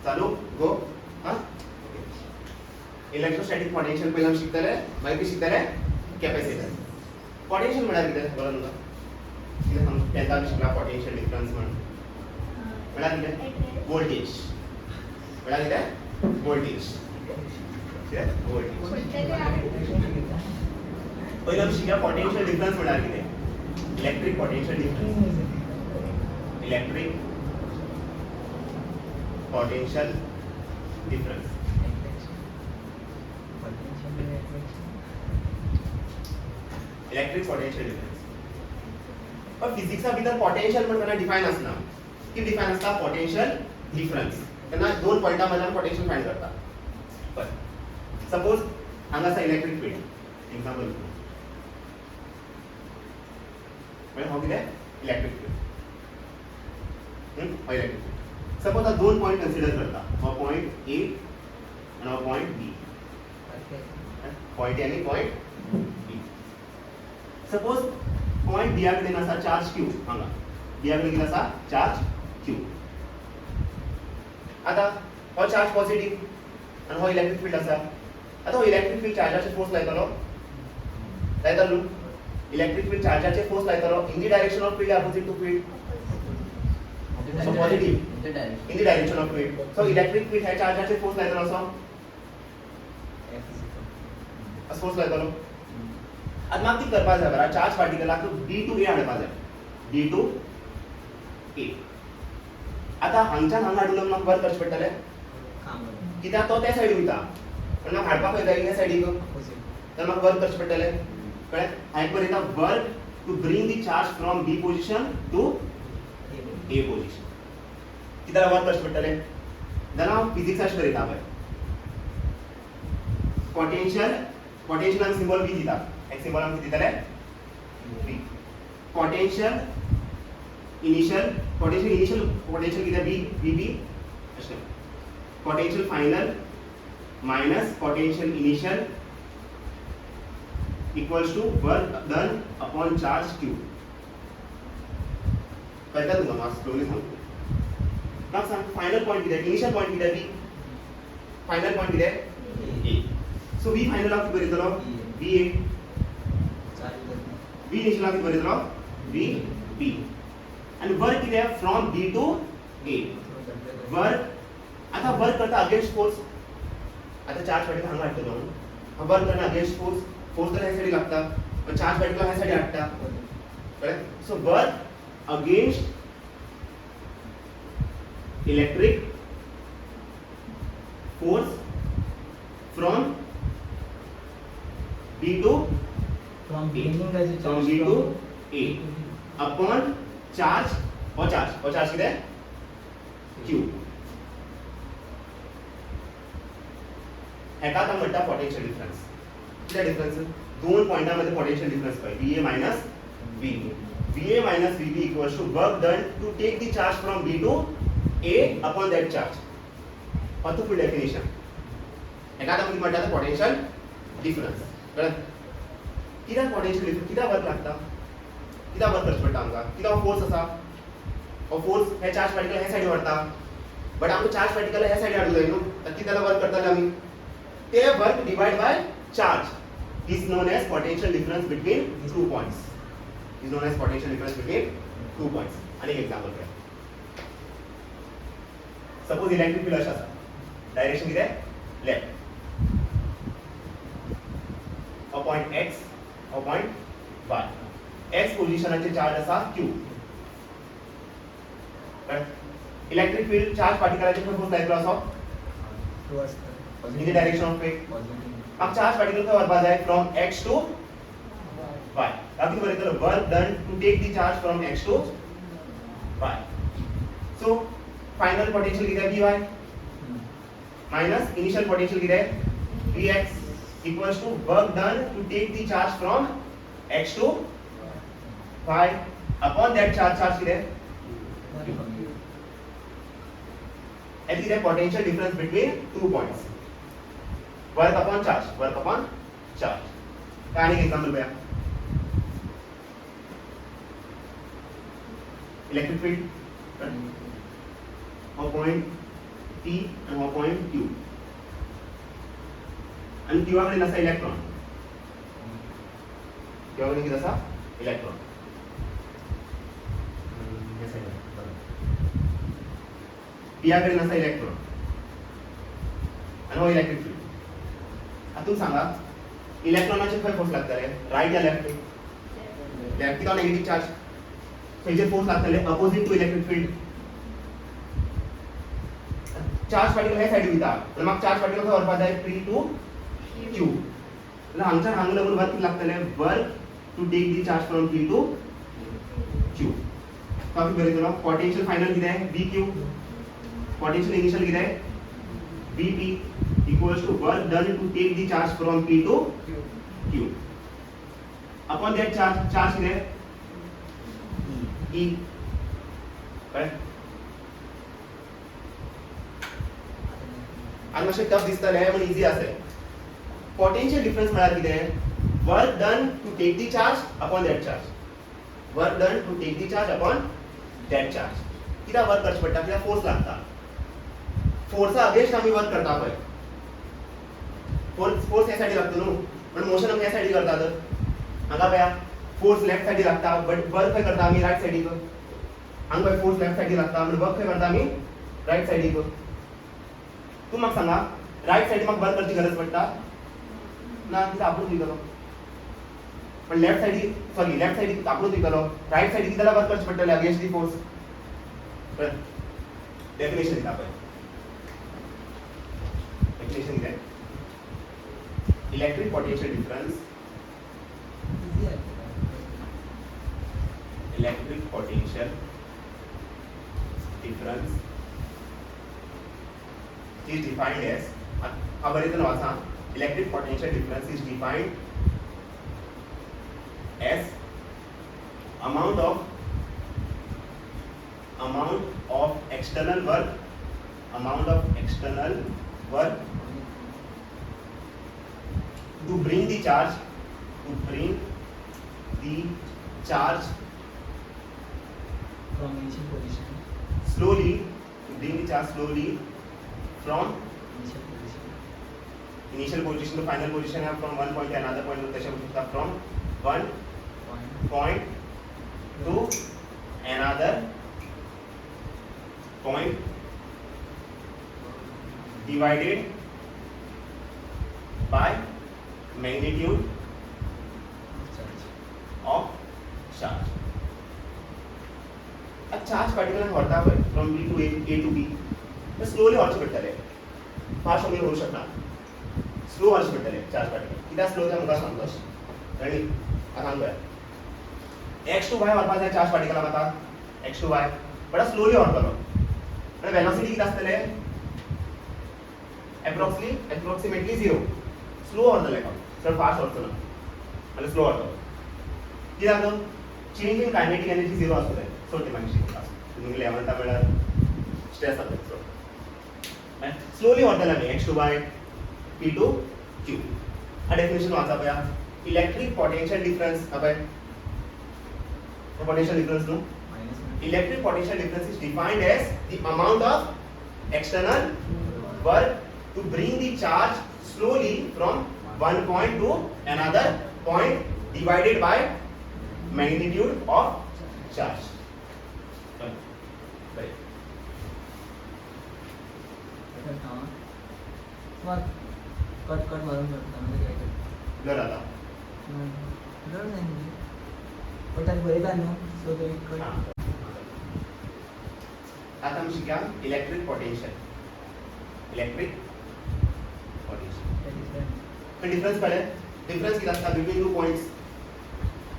चालू गो हां electrostatic potential पहिले शिकतले माहिती शिकतले कॅपॅसिटर पोटेन्शियल म्हळ्यार कितें बरो तुका कितें सांग तेंता शिकला पोटेन्शियल डिफरन्स म्हळ्यार कितें वोल्टेज म्हळ्यार कितें वोल्टेज पहिले आमी शिकया पोटेन्शियल डिफरन्स म्हळ्यार कितें electric potential difference electric potential difference electric potential difference पण फिजिक्सा भितर पोटेन्शियल म्हणटना डिफायन आसना की डिफायन आसता पोटेन्शियल डिफरन्स तेन्ना दोन पॉइंटा मदल्यान पोटेन्शियल फायंड करता पण सपोज हांगा आसा इलेक्ट्रिक फील्ड एक्झाम्पल म्हणजे हांव कितें electric field electric field suppose हा दोन पॉइंट कन्सिडर करता हो पॉइंट ए आणि हो पॉइंट बी पॉइंट ए आणि पॉइंट बी सपोज पॉइंट बी कडेन आसा चार्ज क्यू हांगा बी कडेन कितें आसा चार्ज क्यू आता हो चार्ज पॉझिटिव्ह आणि हो इलेक्ट्रिक फील्ड आसा आता हो इलेक्ट्रिक फील्ड चार्जाचेर फोर्स लायतलो न्हू इलेक्ट्रिक फील्ड चार्जाचेर फोर्स लायतलो in the direction of field opposite to field so positive in the direction of field so electric field है चार्जाचेर फोर्स लायतलो असो फोर्स लायतलो आता म्हाका ती करपा जाय बरा चार्ज पार्टिकलाक b टू a हाडपा जाय b टू a आता हांगच्यान हांगा हाडून म्हाका वर्क करचें पडटलें कित्याक तो त्या सायडीक वयता पण म्हाका हाडपाक खंय जाय ह्या सायडीक तर म्हाका वर्क करचें पडटलें कळ्ळें हांवें बरयता work to bring the charge from b position to a position कित्याक वर्क करचें पडटलें जाल्यार हांव फिजिक्स अशें बरयता पळय पोटेन्शियल सिंबल v दिता एक सिंबल आमकां दितले v पोटेन्शियल इनिशियल कितें v अशें potential final minus potential initial equals to work done upon charge q कळटा तुका म्हाका स्लोली सांगता म्हाका सांग फायनल पॉइंट कितें इनिशियल पॉइंट कितें v फायनल पॉइंट कितें a सो v फायनल हांव कितें बरयतलो v a v इनिशियल हांव कितें बरयतलो v b आनी वर्क कितें from b to a work आता वर्क करता अगेन्स्ट फोर्स आता चार्ज पार्टिकल हांगा हाडटलो न्हू वर्क करना अगेन्स्ट फोर्स तर ह्या सायडीक लागता पण चार्ज पार्टिकल ह्या सायडीक हाडटा कळ्ळें so work against electric force from B to B to A upon charge or charge किती Q हेका आतां म्हणटा पोटेन्शियल डिफरन्स किती डिफरन्स दोन पॉइंटांमध्ये पोटेन्शियल डिफरन्स पळय VA minus VB VA minus VB equals to work done to take the charge from B to A upon that charge. What the full definition? एखादा मुली म्हणतात potential difference कळलं कित्याक potential difference कित्याक work लागता कित्याक work करचें पडटा आमकां कित्याक फोर्स आसा हो फोर्स हे चार्ज पार्टिकल ह्या सायडीक व्हरता बट आमकां चार्ज पार्टिकल ह्या सायडीक हाडूंक जाय न्हू तर कितें वर्क करताले आमी ते work divide by charge is known as potential difference between two points is known as potential difference between 2 points. An example here. Suppose electric field असा direction किती आहे left. A point x, a point y. x पोझिशनाचे charge असा q. Electric field charge पार्टिकलाचे force लायतलो असो in the direction of field. अब charge particle का व्हरपा जाय from x to y. Now we will work done to take the charge from x to y. So final potential कितना है Vy minus initial potential कितना है Vx equals to work done to take the charge from x to y upon that charge कितना है and the potential difference between 2 points. Work upon charge. का एक example भैया electric field और point P आणि हो पॉइंट Q आणि Q कडेन आसा इलेक्ट्रॉन Q कडेन कितें आसा इलेक्ट्रॉन P कडेन आसा इलेक्ट्रॉन आणि हो इलेक्ट्रिक फील्ड आता तुम्ही सांगा इलेक्ट्रॉनाचे खंय फोर्स लागतले राइट या लेफ्ट लेफ्ट किंवा नेगेटिव्ह चार्ज खंयचे फोर्स लागतले opposite to electric field charge particle हे साइड वयता तर म्हाका चार्ज पार्टिकल खंय व्हरपाक जाय P टू Q जाल्यार हांगच्यान हांगा लागून वर्क कितले लागतले work to take the charge from P to Q काफी बरें पोटेंशियल फायनल कितें आहे BQ पोटेंशियल इनिशियल कितें आहे BP equals to work done to take the charge from P to Q. Upon that charge कितें E. Correct? आज मातशें tough दिसतलें पण इजी आसलें. पोटेंशियल डिफरन्स म्हळ्यार कितें work done to take the charge upon that charge. Work done to take the charge upon that charge. कित्याक work करचें पडटा कित्याक फोर्स लागता. फोर्सा अगेन्स्ट आम्ही वर्क करता पळय फोर्स ह्या साइडीक लागता न्हू पण मोशन आमी ह्या साइडीक करतात हांगा पळया फोर्स लेफ्ट साइडीक लागता बट वर्क खंय करता आमी राइट साइडीक हांगा पळय फोर्स लेफ्ट साइडीक लागता पण वर्क खंय करता आमी राइट साइडीक तूं म्हाका सांगा राइट साइडीक म्हाका वर्क करची गरज पडटा ना कित्याक आपूण वयतलो पण लेफ्ट साइडीक आपूण वयतलो राइट साइडीक कित्याक वर्क करचें पडटलें अगेन्स्ट दी फोर्स डेफिनेशन दिता पळय definition है electric potential difference is defined as electric potential difference is defined as amount of external work to bring the charge from initial position slowly from initial position to final position है from one point to another point तशें म्हणटा from one point to another point divided by magnitude of charge. A charge particle व्हरता पळय from B to A to B तर slowly व्हरचें पडटलें fast वगैरे होऊ शकना स्लो व्हरचें पडटलें चार्ज पार्टिकल कित्याक स्लो तें मुखार सांगता कळ्ळी आतां सांग पळय x to y व्हरपाक जाय चार्ज पार्टिकलाक आतां x to y but slowly व्हरतलो आनी वेलोसिटी कितें आसतलें approximately 0 स्लो व्हरतलें का चड फास्ट व्हरचो ना आनी स्लो व्हरतलो कित्याक चेंज इन कायनेटिक एनर्जी 0 आसतलें सो ते मागीर तुमी लेवंता म्हळ्यार स्ट्रेस जाता सो स्लोली व्हरतले आमी x to y P to Q हा डेफिनेशन वाचा पळया इलेक्ट्रिक पोटेंशियल डिफरन्स पळय पोटेंशियल डिफरन्स न्हू electric potential difference is defined as the amount of external work to bring the charge slowly from one point to another point divided by magnitude of charge. Right. Cut मारून करता म्हणजे काय करता blur आता blur नाही म्हणजे पण त्यात बरेच न्हू सो ते कट आता आमी शिकया इलेक्ट्रिक पोटेंशियल डिफरन्स कळ्ळें डिफरन्स कितें आसता between two points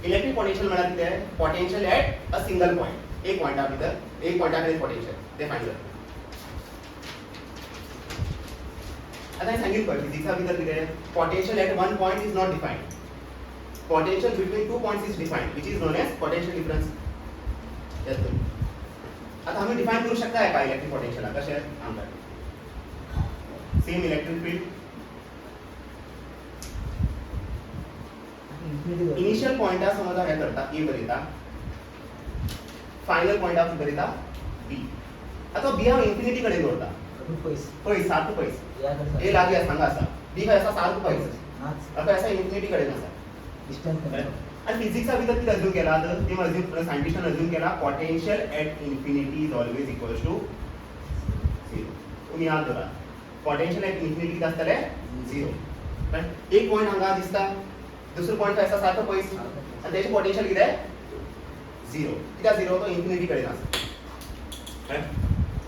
electric potential म्हळ्यार कितें potential at a single point एक पॉइंटा भितर एक पॉइंटा कडेन पोटेंशियल ते फायंड करता आता हांवें सांगिल्लें पळय फिजिक्सा भितर कितें potential at one point is not defined potential between two points is defined which is known as potential difference आता आमी डिफायन करू शकता का इलेक्ट्रिक पोटेंशियल कशें आमकां same electric field initial point समज हे करता ए बरयता फायनल पॉइंट बरयता बी आता बी हांव इन्फिनिटी कडेन दवरता खूप पैसे पयस सारको पयस याकडे ए लागीं आसा हांगा आसा बी खंय आसा सारको पयस नाच खंय आसा इन्फिनिटी कडेन आसा डिस्टन्स आणि फिजिक्सा भितर कितें अज्यूम केला ते सायंटिस्टान अज्यूम केला potential at infinity is always equals to 0 तुम्ही याद दवरा पोटेंशियल एट इन्फिनिटी कितें आसतलें 0 एक पॉयंट हांगा दिसता दुसरो पॉयंट खंय आसा सारको पयस आणि त्याचे पोटेंशियल कितें 0 कित्याक 0 तो इन्फिनिटी कडेन आसा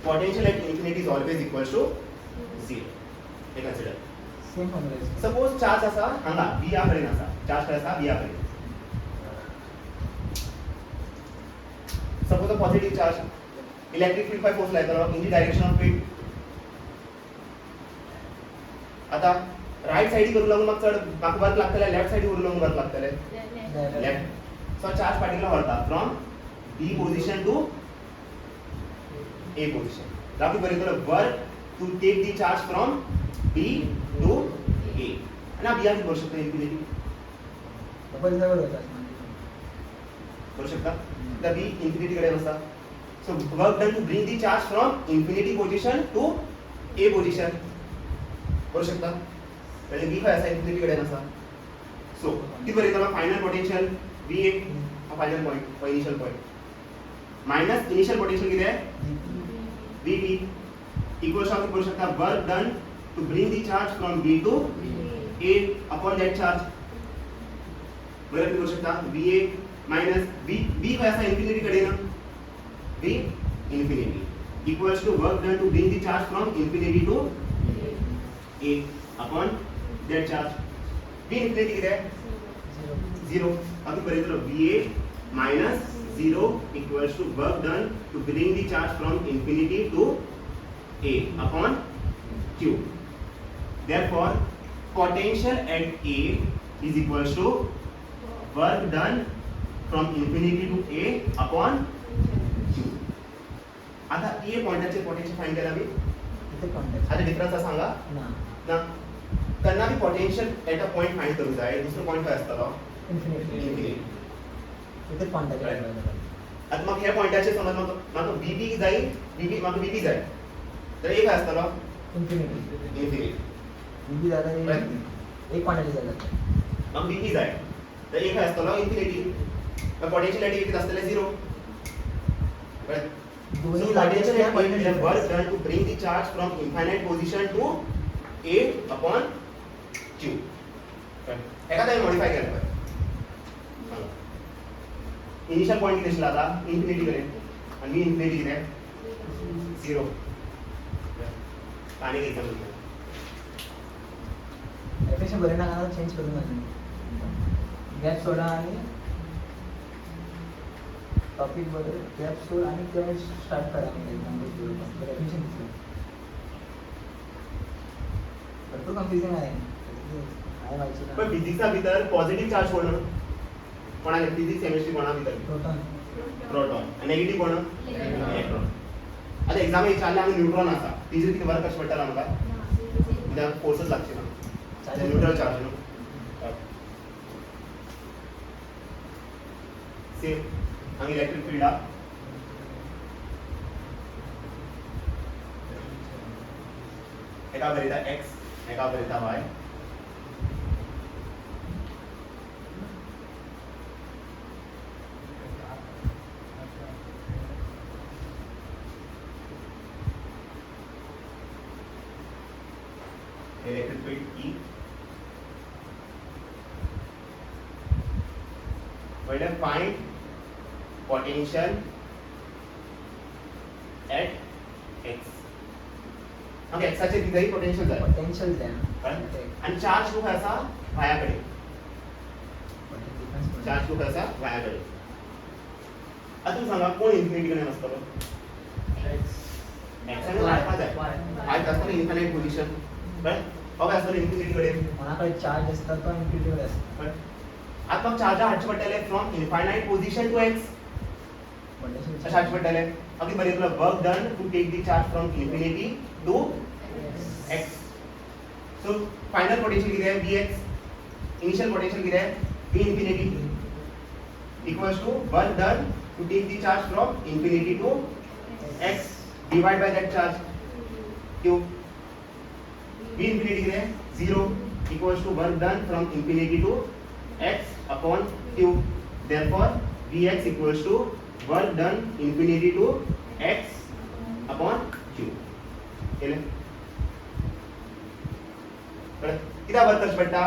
potential at infinity is always equals to 0 हे consider same formula suppose charge आसा हांगा बी या कडेन आसा चार्ज खंय आसा बी या कडेन suppose a positive charge electric field by force लायतलो in the direction of field आता राइट साइडी करूंक लागून म्हाका चड म्हाका वर्क लागतले लेफ्ट साइडी करूंक लागून वर्क लागतले लेफ्ट सो चार्ज पार्टिकल व्हरता from B position to A position दाखवी बरयतलो work to take the charge from B to A आणि हा बिया किती करू शकता इन्फिनिटी डबल जवळ होता करू शकता तर बी इन्फिनिटी कडेन आसा so work done to bring the charge from infinity position to A position करू शकता म्हणजे बी खंय आसा इन्फिनिटी कडेन आसा सो किती बरयतलो फायनल पोटेंशियल V1 हा final point initial point minus initial potential किती VB इक्वल्स टू करू शकता work done to bring the charge from B to A upon that charge बरोबर करू शकता VA मायनस B खंय आसा इन्फिनिटी कडेन B infinity equals to work done to bring the charge from infinity to A upon that charge B infinity किती 0 अभी बरेतलो VA minus 0 equals to work done to bring the charge from infinity to A upon Q. Therefore, potential at A is equals to work done from infinity to A upon Q. आता A पॉइंटाचे potential find केला मी इथे contact आता difference सांगा ना त्यांना B potential at a point find करूंक जाय दुसरो पॉइंट काय आसतलो इन्फिनिटी इथे कॉन्टॅक्ट आता मग ह्या पॉइंटाचे समज म्हाका बीबी जाय बीबी म्हाका बीबी जाय तर एक काय आसतलो इन्फिनिटी इन्फिनिटी बीबी जाता एक कॉन्टॅक्ट जाता म्हाका बीबी जाय तर एक काय आसतलो इन्फिनिटी तर पोटेंशियल एट किती आसतले 0 दोन्ही so लागेल या potential point work done to bring the charge from infinite position to A upon Q एका टाइम मॉडिफाय केलं पाहिजे इनिशियल पॉइंट किती असला आता इन्फिनिटी कडेन आणि मी इन्फिनिटी किती 0 आणि एक एक्झाम्पल एफेक्शन बरे ना का चेंज करून घालून गॅप सोडा आणि टॉपिक बरे गॅप सोड आणि ते स्टार्ट करा नंबर एफेक्शन भरपूर कन्फ्युजन आहे काय व्हायचं पण फिजिक्सचा भितर पॉझिटिव्ह चार्ज कोण कोणाक फिजिक्स केमिस्ट्री कोणा भितर प्रोटॉन प्रोटॉन आणि नेगेटिव्ह कोण इलेक्ट्रॉन आता एक्झाम विचारले आम्ही न्यूट्रॉन आसा तिजे किती वर्क कशें पडटला आमकां कित्याक फोर्सच लागचे ना न्यूट्रल चार्ज न्हू सेम हांगा इलेक्ट्रिक फील्ड आहा एका बरयता x एका बरयता y electric field E. Well, then find potential at x. Okay, x चे किती पोटेंशियल आहे पोटेंशियल द्या आणि चार्ज खूप असा वायाकडे चार्ज खूप असा वायाकडे आता तुम्ही सांगा कोण इन्फिनिटी कडे नसतो x आणि y मध्ये y असतो इन्फिनिट पोझिशन बट काय असतो इन्फिनिटी कडे कोणाकडे चार्ज असतात तो इन्फिनिटी असतो आता मग चार्ज हाडचे पडटले from infinite position to x अशा हाडचे पडटले अगदी बरें तुला work done to take the charge from infinity to x so final potential किती आहे vx इनिशियल पोटेंशियल किती आहे v infinity equals to work done to take the charge from infinity to x divide by that charge Q v infinity किती 0 equals to work done from infinity to x upon q. Therefore vx equals to work done infinity to x upon q. केले बरं किती work करच पडटा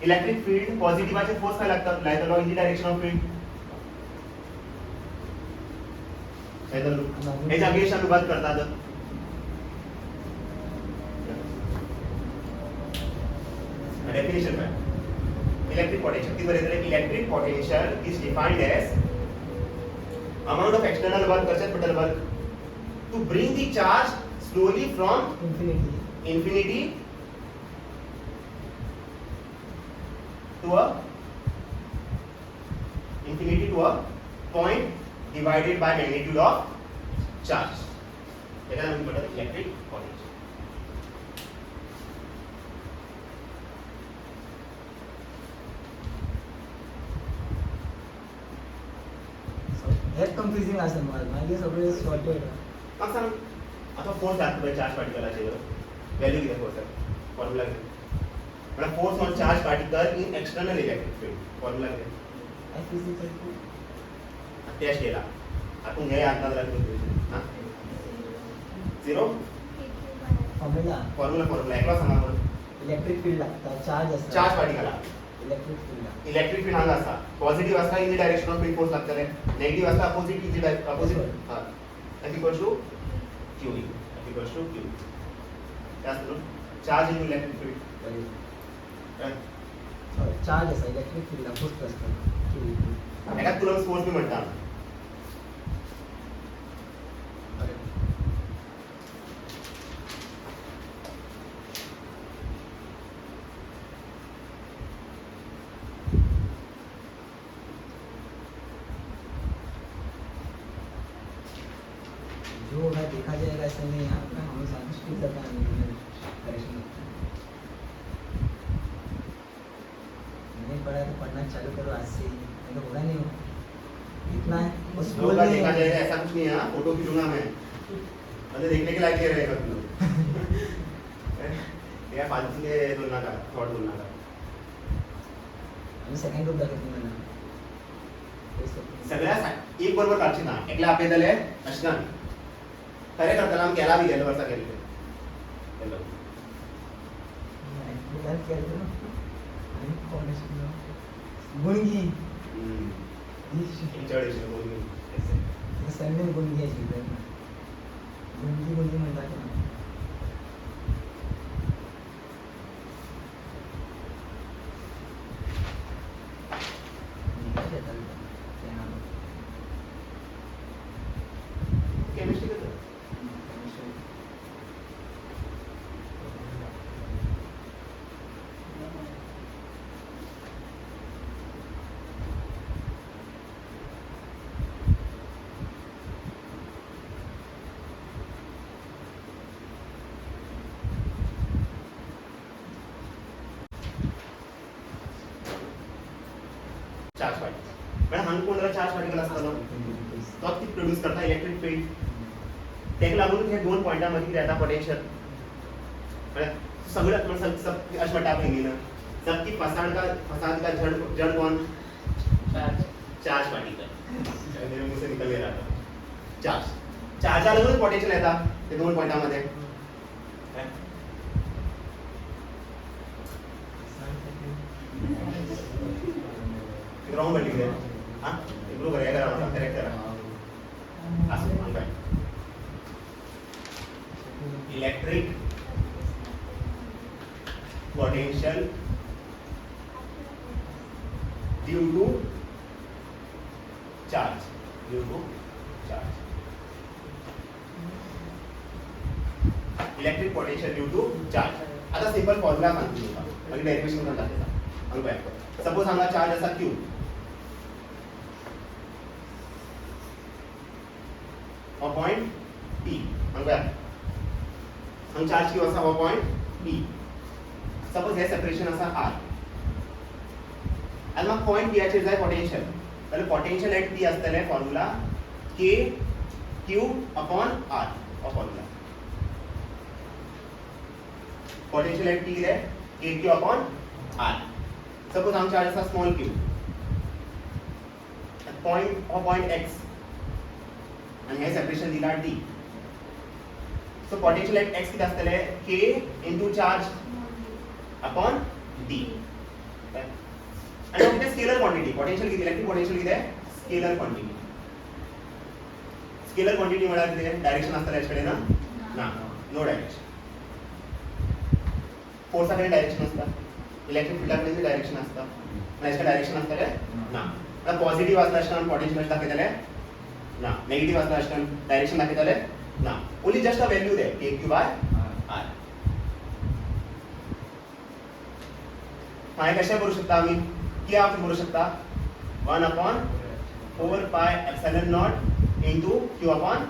electric field पॉझिटिव्हाचे force काय लागतात like law in the direction of field ह्याच्या against आम्ही work करतात डेफिनेशन काय इलेक्ट्रिक पोटेंशियल ती बरेच electric potential is defined as amount of external work करचत पडटल work to bring the charge slowly from infinity to a point divided by magnitude of charge. त्याला आम्ही म्हणतात इलेक्ट्रिक पोटेंशियल. हेच कन्फ्युजिंग असेल मला मागे सगळे सॉर्टेड मग सांग आता फोर्स दाखवतो चार्ज पार्टिकलाचे व्हॅल्यू किती फोर्स आहे फॉर्म्युला किती मला force on charge particle in external electric field formula किती टेस्ट केला आपण हे अंदाज लागतो हां 0 फॉर्म्युला एकला सांगा बरं इलेक्ट्रिक फील्ड लागता चार्ज पार्टिकलला इलेक्ट्रिक फील्ड हांगा आसा पॉझिटिव्ह आसता in the direction of field force लागतले नेगेटिव्ह आसता अपोजिट इन द अपोजिट हां F equals to Q. F equals to Q. That's the charge in electric field. Right? Charge असा electric फील्डला force असतो एका तुला फोर्स बी म्हणतात जो है देखा जाएगा ऐसा नहीं है आपका हमेशा स्पीड करता है डायरेक्शन नहीं पढ़ा तो पढ़ना चालू करो आज से नहीं तो होगा नहीं इतना बस लोग का देखा जाएगा ऐसा कुछ नहीं है फोटो खींचूंगा मैं मतलब देखने के लायक ये रहेगा तुम या फालतू के तुलना का थॉट तुलना का आम्ही सेकंड ग्रुप दाखवतो मला सगळ्या एक बरोबर काढची ना एकला आपले दले अशना खरे करताना आम केला बी गेलो वर्षा केले केलो काय केलं आणि कॉलेज गुणगी इंट्रोडक्शन बोलून संडे गुणगी अशी गुणगी म्हणतात ना केमिस्ट्री का चार्ज पार्टिकल मैंने हम कोणाला चार्ज पार्टिकल असतो तो ती प्रोड्यूस करता इलेक्ट्रिक फील्ड तेक लागून हे दोन पॉइंटांमध्ये किती येता पोटेंशियल म्हणजे सगळं म्हणजे सब अश म्हणटा आपण ना सबकी फसाद का जड़ कौन चार्ज पार्टिकल मेरे मुंह से निकल रहा था चार्ज लागून पोटेंशियल येता ते दोन पॉइंटांमध्ये रॉंग बटली है हां इम्प्रूव करेगा रहा करेक्ट करा असं म्हणताय electric potential due to charge electric potential due to charge आता सिंपल फॉर्म्युला सांगतो तुम्हाला आणि डेरिव्हेशन करता त्याचा अनुपात सपोज हांगा चार्ज असा q हो पॉइंट p हांगा हांगा चार्ज q असा हो पॉइंट p सपोज हे सेपरेशन असा r आणि मग पॉइंट p चे जाय पोटेंशियल तर पोटेंशियल एट p असतले फॉर्म्युला k q अपॉन r हो फॉर्म्युला पोटेंशियल एट टी कितें K Q upon R suppose हांगा चार्ज आसा स्मॉल क्यू पॉइंट हो पॉइंट एक्स आणि हे सेपरेशन दिला D so potential at X कितें आसतलें K into charge upon D आणि कितें स्केलर क्वांटिटी पोटेंशियल कितें इलेक्ट्रिक पोटेंशियल कितें स्केलर क्वांटिटी स्केलर क्वांटिटी म्हळ्यार कितें डायरेक्शन आसतलें हेचे कडेन ना नो डायरेक्शन फोर्सा कडेन डायरेक्शन आसता इलेक्ट्रिक फिल्डा कडेन डायरेक्शन आसता आनी हेचे डायरेक्शन आसतलें ना पॉझिटिव्ह आसता आसतना पोटेंशियल दाखयतलें ना नेगेटिव्ह आसता आसतना डायरेक्शन दाखयतलें ना ओनली जस्ट अ वॅल्यू दे के क्यू बाय आर हांवें कशें बरोवंक शकता आमी कितें हांव बरोवंक शकता 1 upon 4 pi epsilon not into Q upon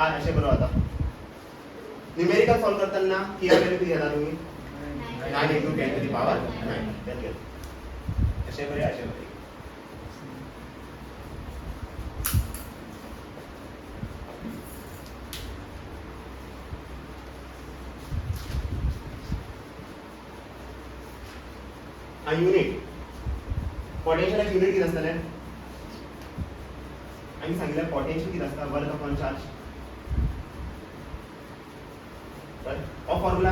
R अशें बरोवं जाता न्यूमेरिकल सॉल्व करतना की वॅल्यू किती घेता तुम्ही 9 into 10 to the power 9 अशें बरें अशें बरें a unit potential एक unit किती असतलें आम्ही सांगितलं potential किती असता वर्क अपॉन चार्ज हो फॉर्म्युला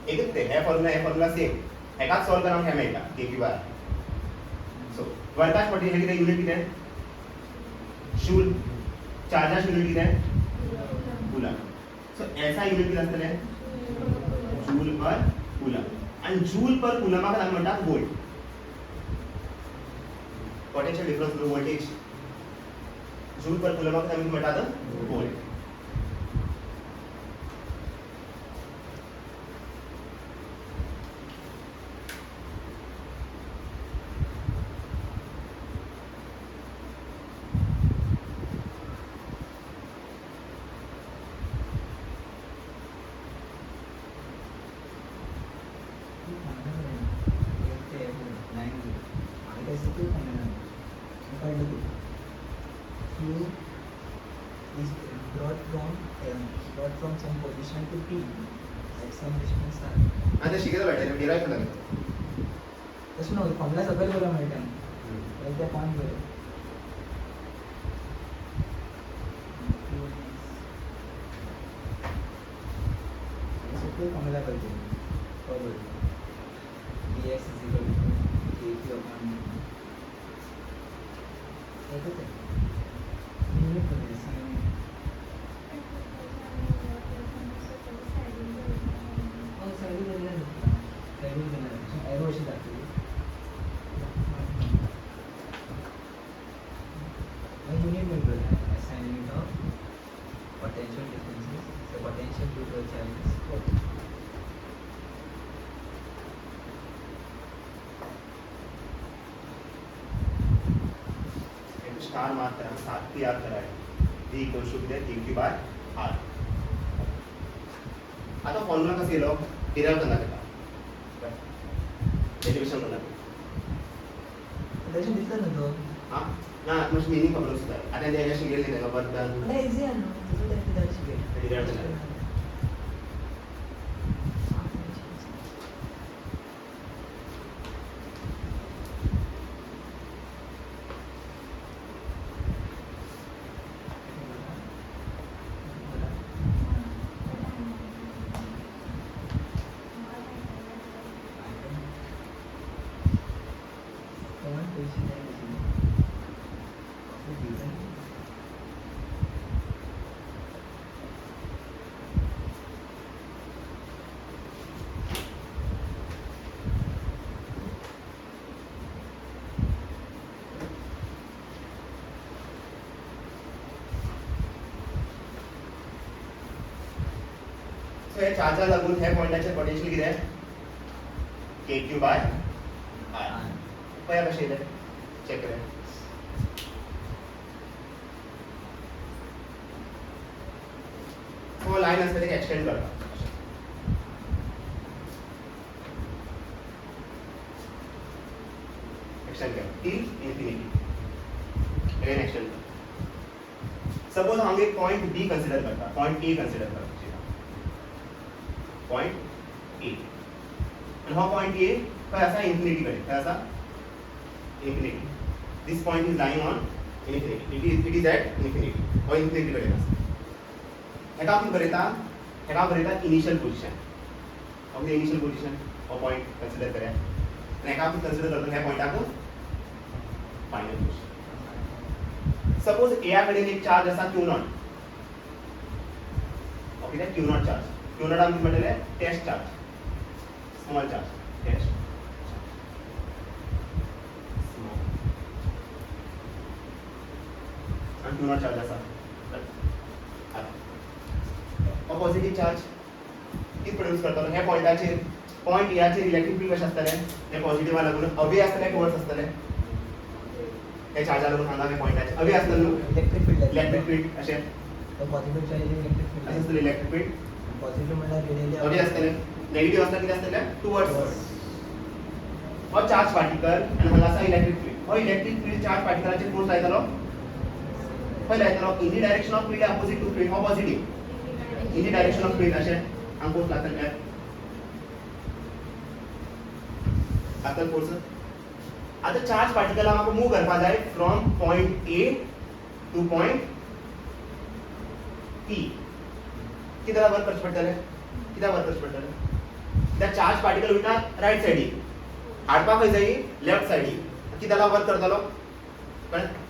एकच ते हे फॉर्म्युला सेम एकाच सॉल्व करून हे मेळटा के क्यू बार सो वर्काच पोटेंशियल किती युनिट किती जूल चार्जाच युनिट किती कूलम सो ऐसा युनिट किती असतलें जूल पर कूलम आणि जूल पर कुलमाक आमी म्हणटा वोल्ट पोटेंशियल डिफरन्स म्हणून वोल्टेज जूल पर कुलमाक आमी म्हणटात volt from some position to P at some distance r. आता शिकायला भेटेल डिराइव्ह करायला तसं नव्हतं फॉर्म्युला सगळं बरोबर मिळतं एकदा पॉईंट बरोबर सगळं फॉर्म्युला पाहिजे बरोबर dx is equal to kq upon एकच आहे युनिट मध्ये potential differences, so potential due to a charge is what? Star मात्रा सात की याद करायची v इक्वल्स टू किती q बाय r आता फॉर्म्युला कसा येलो डिराइव्ह करना पडटा डेरिवेशन करना त्याचे दिसतं ना तो हां ना म्हणजे मीनिंग खबर असता आता ते याशी गेले तेका बद्दल नाही इझी आहे ना तुझं त्याची त्याची गेट डिराइव्ह करना सो हे चार्जा लागून हे पॉइंटाचे पोटेंशियल किती आहे के क्यू बाय आर पळया कशें येलें चेक करा सो लाइन आसता तेका एक्सटेंड करता एक्सटेंड कर टी इन्फिनिटी अगेन एक्सटेंड कर सपोज हम एक पॉइंट बी कंसीडर करता पॉइंट ए कंसीडर करता पॉइंट ए आणि हा पॉइंट ए काय असा इन्फिनिटी कडे काय असा infinity this point is lying on infinity it is at infinity और इन्फिनिटी कडे आसा हेका आपण बरयता initial position okay initial position और पॉइंट कंसीडर करूया आणि हेका आपण कंसीडर करतो ह्या पॉइंटाक फायनल पोजीशन सपोज ए या कडेन एक चार्ज असा q नॉट ओके त्या q not charge q not आम्ही म्हटले test charge small charge test आणि q नॉट चार्ज असा पॉझिटिव्ह चार्ज किती प्रोड्यूस करतलो ह्या पॉइंटाचेर पॉइंट याचेर इलेक्ट्रिक फील्ड कशें आसतलें हे पॉझिटिव्हा लागून अवे आसतले की वर्स आसतले हे चार्जा लागून हांगा हे पॉइंटाचे अवे आसतले न्हू इलेक्ट्रिक फील्ड अशें पॉझिटिव्ह चार्ज इलेक्ट्रिक फील्ड अशें आसतलें इलेक्ट्रिक फील्ड पॉझिटिव्ह म्हणल्यार रेडियली अवे आसतले नेगेटिव्ह आसता कितें आसतलें टुवर्ड्स हो चार्ज पार्टिकल आनी हांगा आसा इलेक्ट्रिक फील्ड हो इलेक्ट्रिक फील्ड चार्ज पार्टिकलाचेर फोर्स लायतलो खंय लायतलो in the direction of field opposite to field हो positive in the direction of field अशें हांगा फोर्स लागतले लागतले फोर्स आता चार्ज पार्टिकल आमकां मूव करपा जाय from point A to point P कित्याक वर्क करचें पडटलें त्या चार्ज पार्टिकल वयता रायट सायडीक हाडपा खंय जायी लेफ्ट सायडीक कित्याक वर्क करतलो कळ्ळें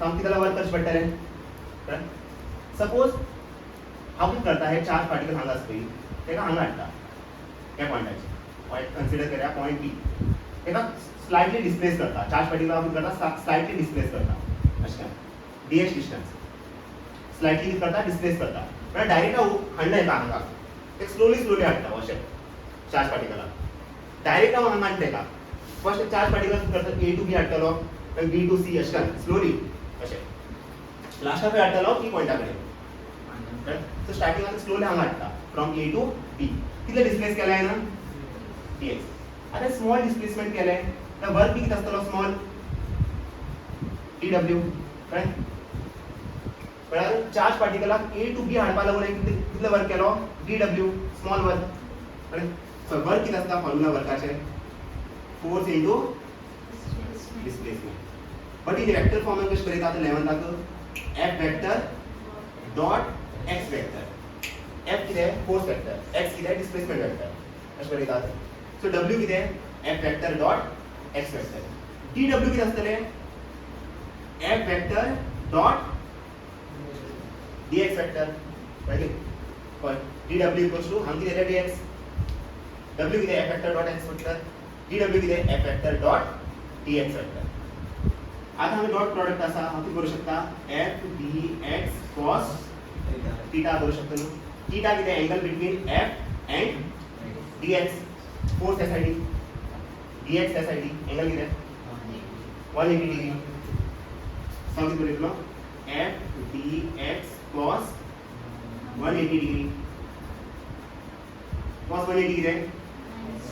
हम कितना वर्क करच पडटले सपोज हांव कितें करता हे चार्ज पार्टिकल हांगा आसा पळय तेका हांगा हाडटा ह्या पॉइंटाचेर पॉइंट कंसिडर करया पॉइंट बी तेका स्लाइटली डिस्प्लेस करता चार्ज पार्टिकल हांव कितें करता स्लाइटली डिस्प्लेस करता अशें डीएच डिस्टन्स स्लाइटली कितें करता डिस्प्लेस करता म्हळ्यार डायरेक्ट हांव हाडना येता हांगा तेका स्लोली हाडटा अशें चार्ज पार्टिकलाक डायरेक्ट हांव हांगा हाडटा तेका फर्स्ट चार्ज पार्टिकल कितें करता ए टू बी हाडटलो मागीर बी टू सी अशें स्लोली अशें लास्टाक खंय हाडटलो की पॉइंटा कडेन सो स्टार्टिंग आतां स्लोली हांगा हाडटा फ्रॉम ए टू बी कितले डिस्प्लेस केलें ना डीएक्स आतां स्मॉल डिस्प्लेसमेंट केलें तर वर्क बी कितें आसतलो स्मॉल डीडब्ल्यू कळ्ळें म्हळ्यार चार्ज पार्टिकलाक ए टू बी हाडपा लागून कितले वर्क केलो डीडब्ल्यू स्मॉल वर्क कळ्ळें सो वर्क कितें आसता फॉर्म्युला वर्काचें force into displacement but in vector form कशें बरयता आतां 11th F vector dot X vector F कितें फोर्स वेक्टर एक्स कितें डिस्प्लेसमेंट वेक्टर अशें बरयता सो डब्ल्यू कितें F vector dot X vector D W कितें आसतलें F vector dot D X vector पळय डी डब्ल्यू इक्वल्स टू हांगा कितें डी एक्स डब्ल्यू कितें F vector dot X vector D W कितें F vector dot D X vector आता हांगा dot product आसा हांव कितें करूं शकता F D X cos theta करूं शकता न्हू थीटा कितें angle between F and D X force त्या सायडीक डी एक्स त्या सायडीक एंगल कितें 180 डिग्री हांव कितें बरयतलो F D X cos 180 degree cos 180 कितें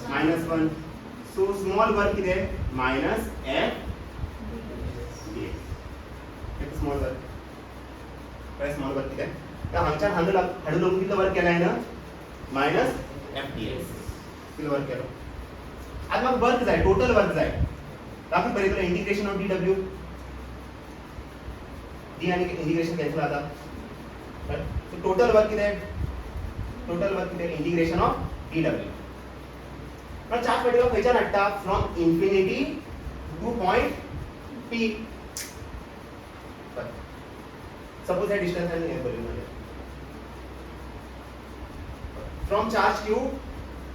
-1 सो स्मॉल वर्क कितें मायनस एफ स्मॉल वर्क काय स्मॉल वर्क कितें तर हांगच्यान हाडू लागून कितलो वर्क केलाय ना मायनस एफ डी एक्स कितलो वर्क केलो आतां म्हाका वर्क जाय टोटल वर्क जाय ताका बरयतलो integration of D W D आनी इंटिग्रेशन कॅन्सल जाता सो टोटल वर्क कितें इंटिग्रेशन ऑफ डी डब्ल्यू पण चार्ज पार्टिकल खंयच्यान हाडटा from infinity to point P suppose हे डिस्टन्स आनी हे बरोवन from charge q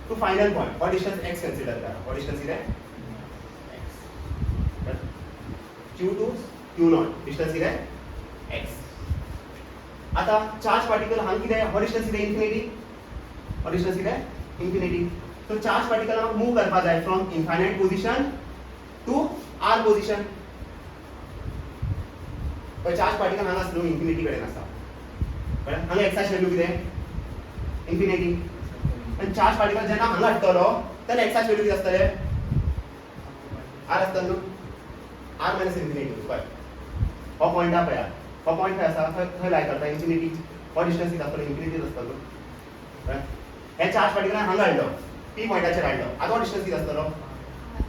to final point और डिस्टेंस x कंसीडर करा और डिस्टेंस कितें x q to q naught distance कितें x आता चार्ज पार्टिकल हांगा कितें हो डिस्टेंस कितें इन्फिनिटी और डिस्टेंस कितें इन्फिनिटी सो चार्ज पार्टिकल हांगा मूव करपा जाय from infinite position to r position पण चार्ज पार्टिकल हांगा आसलो इन्फिनिटी कडेन आसा कळ्ळें हांगा एक्साची व्हॅल्यू कितें इन्फिनिटी आनी चार्ज पार्टिकल जेन्ना हांगा हाडटलो तेन्ना एक्साची व्हॅल्यू कितें आसतलें आर आसतलो न्हू आर मायनस इन्फिनिटी पळय हो पॉयंट आहा पळयात हो पॉइंट खंय आसा थंय लाय करता इन्फिनिटी हो डिस्टन्स किती आसतलो इन्फिनिटीच आसतलो हे चार्ज पार्टिकल हांगा हाडलो पी पॉइंटाचेर हाडलो आतां हो डिस्टन्स किती आसतलो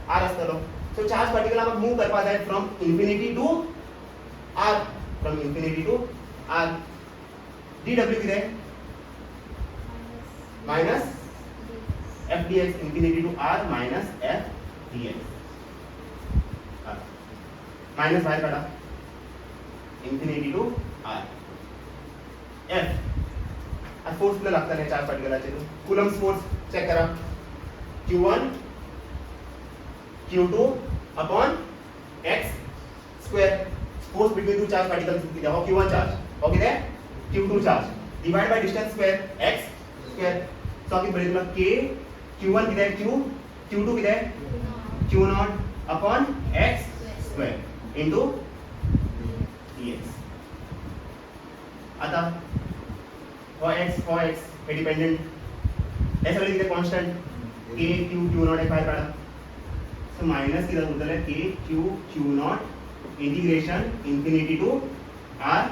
आर आसतलो सो चार्ज पार्टिकल आमकां मूव करपा जाय from infinity to R from infinity to R dw कितें minus f dx infinity to r minus f dx minus बाहर काढा infinity to r f आज फोर्स कुठला लागता चार पार्टिकलाचे कुलम्स फोर्स चेक करा q1 q2 upon x square force between two charge particles किती हो q1 charge हो किती q2 charge divide by distance square x square so आपण बरेदला k q1 किती आहे q q2 किती आहे q0 upon x square into dx आता हो x हे डिपेंडेंट हे सगळे किती कॉन्स्टंट k q q0 हे बाहेर काढा सो माइनस किती उरतले k q q0 integration infinity to r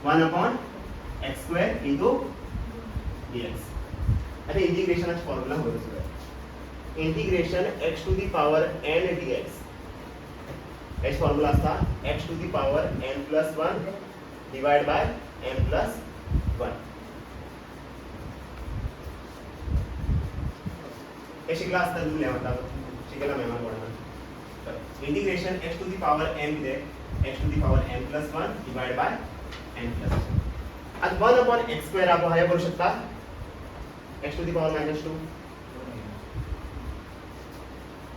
1 upon x square into dx आता इंटिग्रेशनचा फॉर्म्युला होतो integration x to the power n dx h formula असता x to the power n plus 1 divided by n plus 1 हे शिकला असता तुम्ही लेवलला शिकला मेमॉरी बोर्डवर integration x to the power n किती x to the power n plus 1 divided by n plus 1 आता 1 upon x square आपण हे करू शकता x to the power minus 2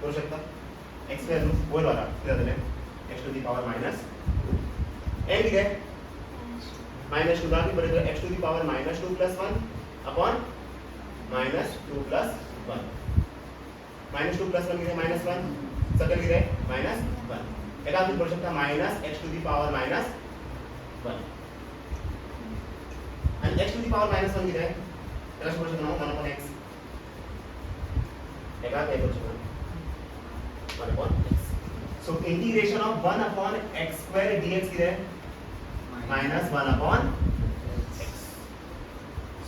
करू शकता x square होईल वाला किती झाले x to the power minus 2 n किती आहे minus 2 दाखवी बरोबर x to the power minus 2 plus 1 upon minus 2 plus 1 minus 2 plus 1 किती आहे minus 1 सकल किती आहे minus 1 एका आपण करू शकता minus x to the power minus 1 आणि x to the power minus 1 किती आहे त्याला करू शकतो 1 upon x एका काय करू शकतो 1 upon x so integration of 1 upon x square dx किती आहे minus 1 upon x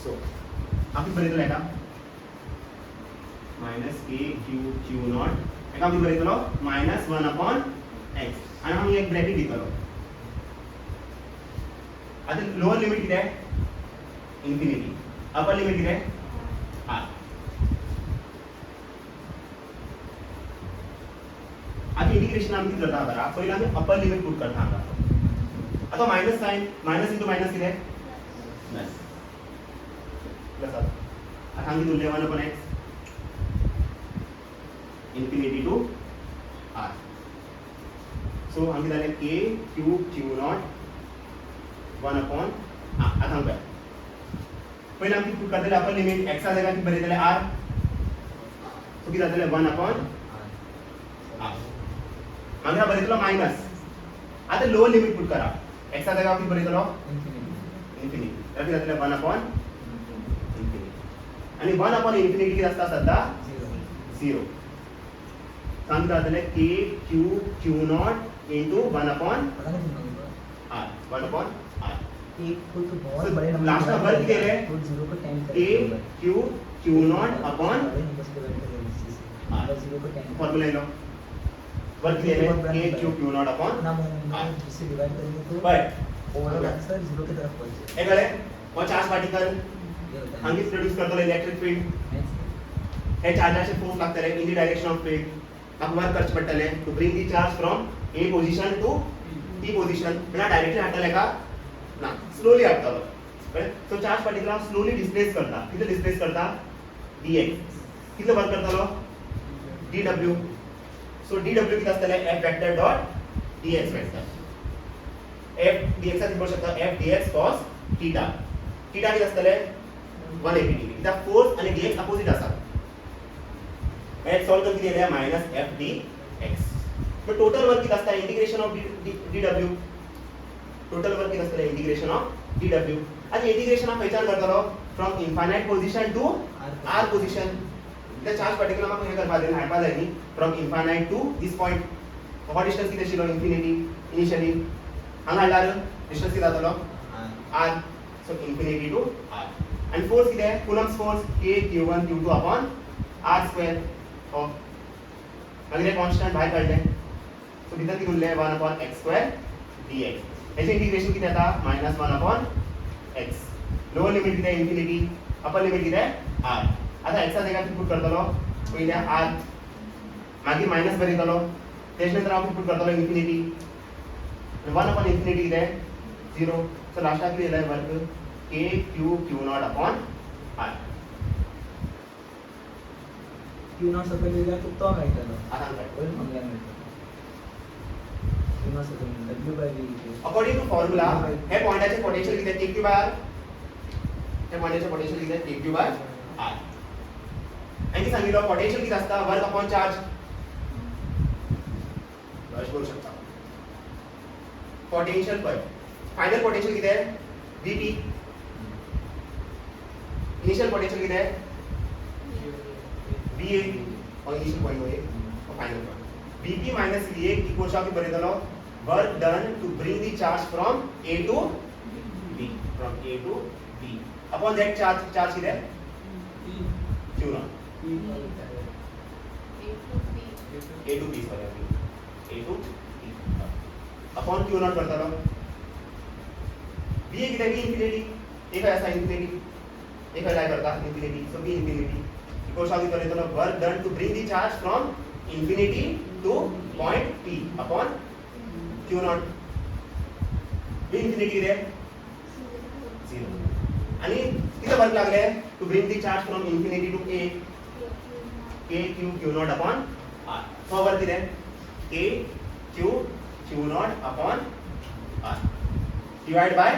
so आपण बरेदलो एका minus k q q0 एका आपण बरेदलो minus 1 upon x आणि हम एक ब्रॅकेट दितलो आता लोअर लिमिट किती आहे इन्फिनिटी अपर लिमिट किती आहे r आता इंटिग्रेशन आम्ही किती करता बरा पहिला आम्ही अपर लिमिट पुट करता आता minus sign minus into minus किती आहे प्लस प्लस आता आम्ही तुलले 1 upon x infinity to r so आम्ही झाले k q q0 1 upon आता हम काय पहिला आम्ही पुट करतले अपर लिमिट x चा जागा किती बरेतले r so किती झाले 1 upon r मागला बरेतलो माइनस आता लोअर लिमिट पुट करा x चा जागा किती बरेतलो इन्फिनिटी तर किती झाले 1 upon इन्फिनिटी आणि 1 upon इन्फिनिटी किती असता सध्या 0 सांगता झाले k q q0 into 1 upon r 1 upon r एक को तो बहुत बड़े नंबर लास्ट का वर्ग किती आहे तो 0 को 10 k q q0 upon r 0 को 10 फॉर्मूला लो वर्ग किती आहे k q q0 upon ना हम जिससे डिवाइड करेंगे तो बट ओवरऑल आंसर 0 की तरफ पहुंचे हे गले वो चार्ज पार्टिकल हम प्रोड्यूस करतो इलेक्ट्रिक फील्ड हे चार्जाचे फोर्स लागतले in the direction of field आप वर्क करचे पडटले to bring the charge from a position to b position बिना डायरेक्टली हाडटले का ना स्लोली हाडटलो कळ्ळें so charge particle slowly displace करता कितले डिस्प्लेस करता dx कितले वर्क करतलो dw सो dw किती आसतले f vector dot dx vector f dx चा लिहू शकता f dx cos theta theta किती आसतले 180 डिग्री इथं फोर्स आणि dx अपोजिट आसा हे सॉल्व करून किती येले minus f dx but total work किती असता integration of dw total work किती असता इंटिग्रेशन ऑफ dw आता इंटिग्रेशन ऑफ खयच्यान करतलो from infinite position to r position त्या चार्ज पार्टिकल आम्हाला हे करपा जाय हाडपा जाय नी from infinite to this point हो डिस्टन्स किती आशिल्लो इन्फिनिटी इनिशियली हांगा हाडल्यार डिस्टन्स कितें जातलो R r so infinity to r and force कितें Coulomb's force k q1 q2 upon r square हो मागीर कॉन्स्टंट भायर काडलें सो भितर कितें उरलें 1 upon x square dx हेचें इंटिग्रेशन कितें जाता -1 upon x लोअर लिमिट कितें इन्फिनिटी अपर लिमिट कितें r आतां x चा जाग्यार कितें पुट करतलो पयलीं r मागीर मायनस बरयतलो तेज नंतर हांव पुट करतलो इन्फिनिटी 1 upon infinity कितें 0 सो लास्टाक कितें येयलें work k q q0 upon r Q not सकयल गेल्यार तुका तो मेळटलो आतां कळ्ळें वयर फॉर्मुला मेळटलो क्यू नॉट सकयल W/V अकॉर्डिंग टू फॉर्म्युला हे पॉइंटाचे पोटेंशियल कितें k q by r हे पॉइंटाचे पोटेंशियल कितें k q by r आणि सांगितलं पोटेंशियल कितें आसता वर्क अपॉन चार्ज अशें करू शकता पोटेंशियल पळय फायनल पोटेंशियल कितें vt इनिशियल पोटेंशियल कितें va और इनिशियल पॉइंट होय और final point vp minus va equals to बरयतलो work done to bring the charge from a to b from a to b upon that charge कितें q0 a to b sorry a to b अपॉन q0 करतलो b कितें b infinity एक ऐसा infinity एक काय करता infinity so b infinity equals to बरयतलो work done to bring the charge from infinity to point p upon q0 b infinity कितें 0 आणि किती वर्क लागले to bring the charge from infinity to a k q q0 upon r so work कितें k q q0 upon r divide by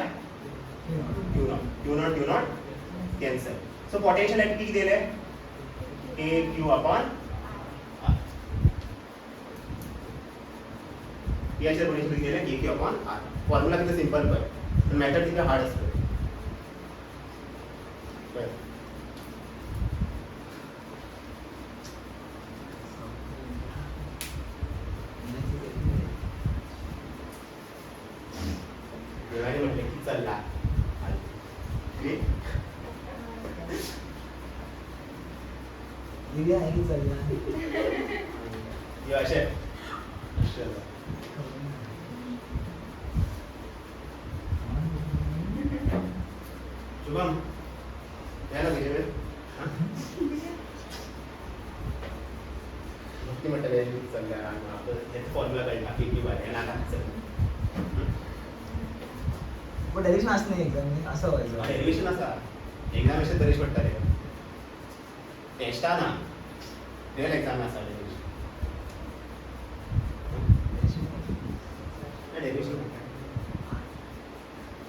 q0 cancel so potential at p किती दिले k q upon r याचे potential किती दिले k q upon r formula किती simple पण method किती hard असतो देवाने म्हटलं की चला दिव्या आहे की चालला ये असे शुभम यायला पाहिजे वेळ भक्ती म्हटलं चालल्या आपलं फॉर्म्युला काढला की बाय याला आता चल पण डायरेक्शन असं नाही एकदम असं व्हायचं डेरिवेशन असा एक्झामिनेशन तरीच पडटले टेस्टा ना रियल एक्झाम असा डेरिवेशन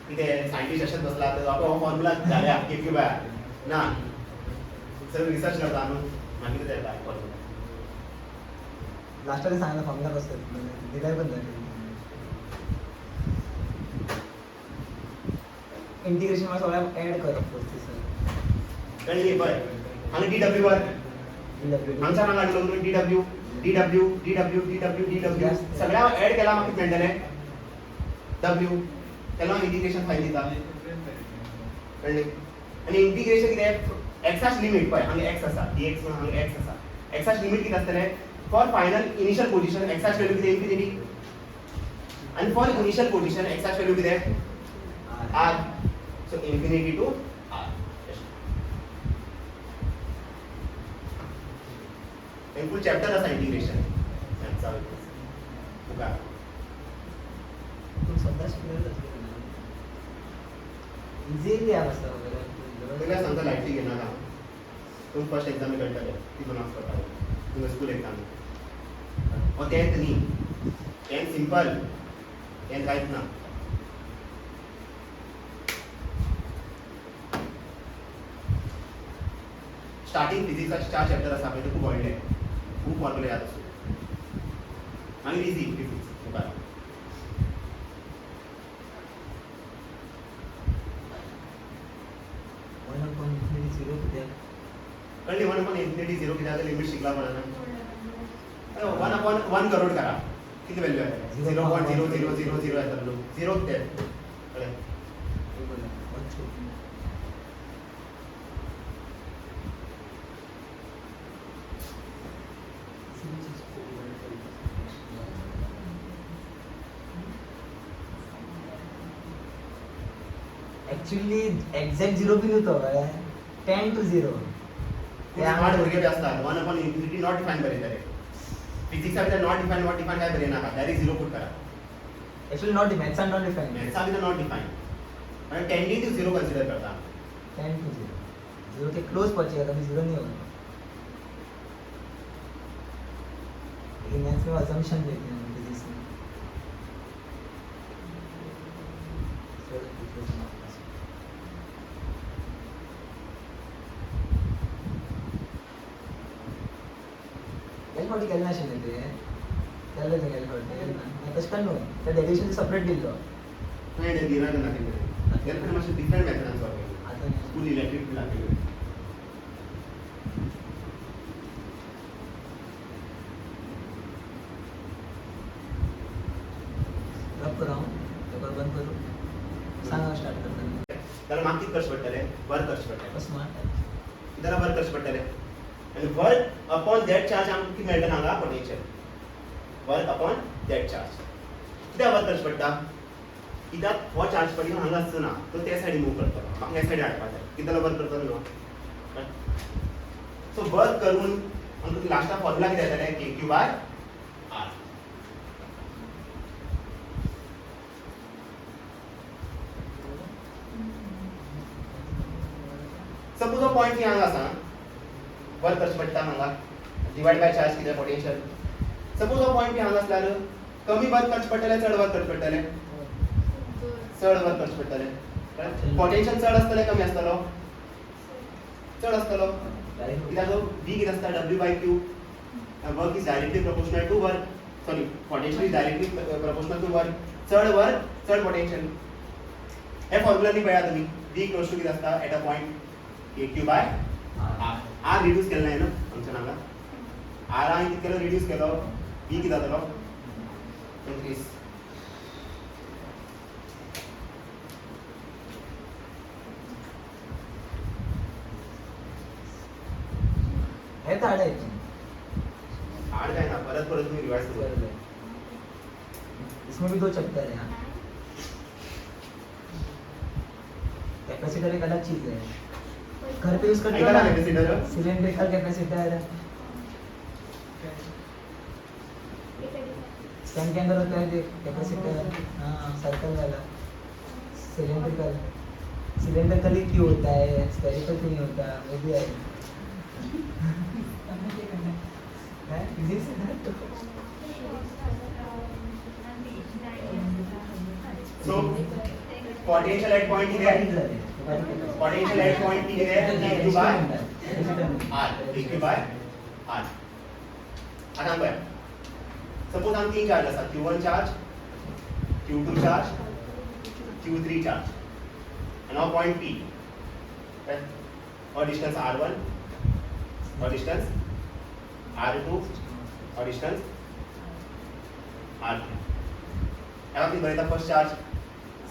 कितें सायंटिस्ट अशेंच बसला तर आपण फॉर्म्युला झाल्या के क्यू बाय ना सगळं रिसर्च करता न्हू मागीर कितें जाता फॉर्म्युला लास्टाला सांगला फॉर्म्युला कसं दिलाय पण झालं इंटिग्रेशन मध्ये सगळ्या ऍड कर प्रोसेसर कळली पळय हांगा डीडब्ल्यू वर हांगच्यान हांगा हाडलो न्हू डीडब्ल्यू सगळ्या ऍड केला म्हाका मेळटलें डब्ल्यू केलो इंटिग्रेशन फायल दिता कळ्ळें आनी इंटिग्रेशन कितें एक्साच लिमिट पळय हांगा एक्स आसा dx म्हणून हांगा एक्स आसा एक्साच लिमिट कितें आसतलें फॉर फायनल इनिशियल पोजिशन एक्साच व्हॅल्यू कितें इन्फिनिटी आनी फॉर इनिशियल पोजिशन एक्साच व्हॅल्यू कितें r so infinity to r एक फुल चॅप्टर असा इंटिग्रेशन तू सध्या शिकलेलं इझिली आहे असं तुला सांगता लाईटली घेणार ना तुम फर्स्ट एग्जाम करतले ती दोन करता तुमचं स्कूल एग्जाम और टेंथ न्ही टेंथ सिंपल टेंथ कांयच ना स्टार्टिंग फिजिक्सचे 4 चॅप्टर आसा पळय ते खूब व्हडले खूब फॉर्म्युले याद आसता मागीर इजी फिजिक्स मुखार कळली 1/(0) कित्याक लिमिट शिकला पडना 1/(1 करोड करा किती व्हॅल्यू आहे 0.0000 आहे तर झिरो ते कळलं? ये बोला बहुत छोटी किसी भी चीज को डिवाइड एक्चुअली एक्झॅक्ट झिरो भी नव्हतं 10 to 0 स्मार्ट भुरगे बी असतात 1 upon infinity नॉट डिफाइन बरयताले फिजिक्सा भितर नॉट डिफाइन काय बरयनाका डायरेक्ट झिरो पुट करा actually not maths are not defined मॅथ्सा भितर नॉट डिफाइन आणि टेंडिंग टू झिरो कन्सिडर करता 10 to 0 0 के क्लोज पहुंचेगा कभी 0 नहीं होगा लेकिन मैथ्स में असम्पशन देते हैं फिजिक्स में एलफॉर्टी कॅल्क्युलेशन येते त्याला नाही एलफॉर्टी ना तसं पण नाही त्या डेरिव्हेशन सेपरेट दिलं नाही दिना ना नाही त्याला मातशें डिफरंट मॅथडान सॉल्व केलें आता नाही. स्कूल इलेक्ट्रिक लागले रब करावं पेपर बंद करू सांगा स्टार्ट करताना त्याला मार्क किती करचे पडटले वर्क करचे पडटले बस स्मार्ट कितला वर्क करचे पडटले आणि वर्क अपॉन दॅट चार्ज आमकां किती मेळटा हांगा potential work upon that charge कित्याक वर्क करचे पडटा कित्याक हो चार्ज पडिल्लो हांगा आसना तो त्या सायडीन मूव करतलो म्हाका ह्या सायडीन हाडपाक जाय कितलो वर्क करतलो न्हू सो वर्क करून आमकां लास्टाक फॉर्मुला कितें येतलें के क्यू बाय आर सपोज हो पॉइंट ही हांगा आसा वर्क करचे पडटा हांगा डिवाइड बाय चार्ज कितें पोटेंशियल सपोज हो पॉइंट ही हांगा आसल्यार कमी वर्क करचे पडटलें चड वर्क करचे पडटलें चड वर्क करचे पडटलें पोटेंशियल चड आसतलें कमी आसतलो चड आसतलो कित्याक v कितें आसता w by q work is directly proportional to work sorry potential is directly proportional to work चड पोटेंशियल हे फॉर्म्युलानी पळया तुमी v इक्वल्स टू कितें आसता at a point aq by r reduce केलें न्हू आमच्या हांगा r हांवें कितें केलो रिड्यूस केलो v कितें जातलो 29 है तो आड़ा है हार्ड काय ना परत तुम्ही रिवाइज करू इसमें भी 2 चैप्टर है यहाँ कैपेसिटर एक अलग चीज है घर पे यूज करते हो ऐका ना ना कैपेसिटर सिलेंड्रिकल कैपेसिटर स्टैंड के अंदर होता है देख कैपेसिटर हाँ सर्कल वाला सिलेंड्रिकल सिलेंड्रिकली क्यों होता है स्फेरिकल नहीं होता वो भी है है physics so potential at point किती पोटेंशियल एट पॉइंट किती आहे q by r q by r आता बघा सपोज हम तीन चार्ज असतात q1 charge q2 charge q3 charge and now point p right or distance r1 or distance r2 or distance r3 आता ती बरेता first charge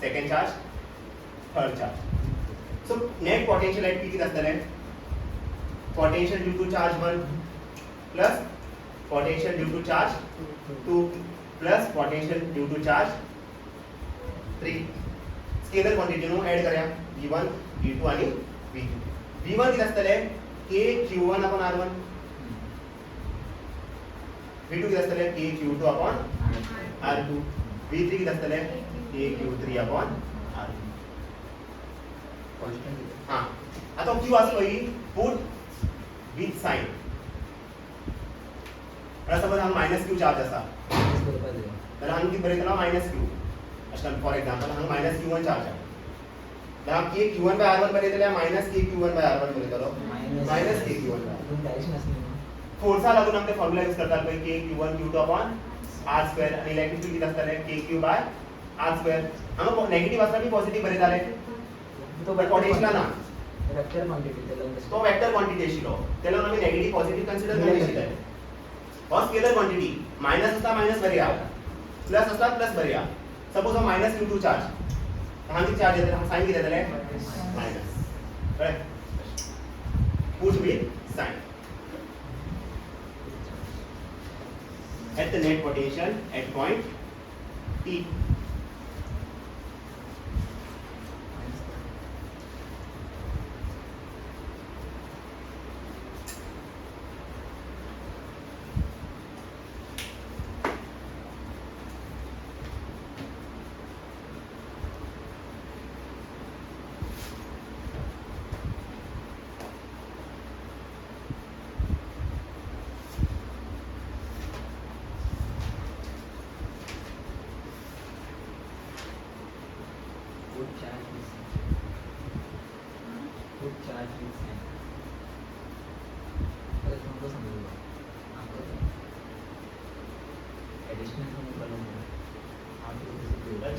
second charge third charge so net potential at p किती असतले potential due to charge 1 plus potential due to charge 2 plus potential due to charge 3 scalar quantity नु add करया v1 v2 आणि v2 v1 किती असतले k q1 upon r1 v2 किती असतले k q2 upon r2 v3 किती असतले k q3 upon r3 constant हां आता q असलो ही पुट विथ साइन आता समज हांगा मायनस q चार्ज आसा तर हांगा किती बरयतलो मायनस q अशें फॉर एग्जांपल हांगा मायनस q1 चार्ज आहे तर हांव k q1 बाय r1 बरयतले minus k q1 by r1 बरयतलो minus k q1 by direction असली फोर्सा लागून आमचे फॉर्म्युला यूज करतात पळय k q1 q2 upon r square आणि इलेक्ट्रिसिटी किती असतले k q by r square हांगा नेगेटिव्ह असला की पॉझिटिव्ह बरयताले तो पोटेंशियल ना वेक्टर क्वांटिटी त्याला तो वेक्टर क्वांटिटी आशिल्लो तेला आमी नेगेटिव्ह पॉझिटिव्ह कन्सिडर करनाशिल्ले हो स्केलर क्वांटिटी मायनस आसा मायनस बरया प्लस असला प्लस बरया सपोज हो मायनस q2 चार्ज हांगी चार्ज येता साइन किती येतले मायनस कळ्ळें put with sign at the net potential at point T.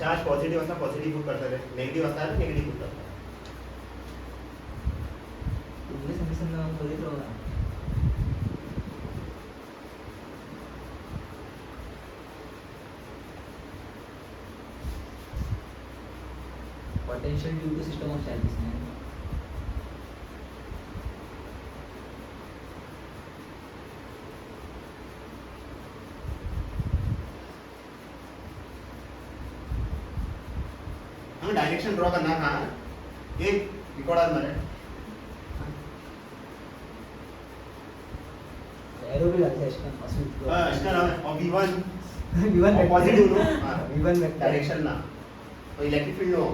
Charge positive असता पॉझिटिव्ह पुट करतात नेगेटिव्ह असता नेगेटिव्ह पुट करतात potential due to system of charges हमें डायरेक्शन ड्रॉ करना था ये रिकॉर्ड आज मरे एरो भी लगता है इसका असली हां इसका नाम है और v1 v1 positive no v1 vector direction ना तो इलेक्ट्रिक फील्ड नो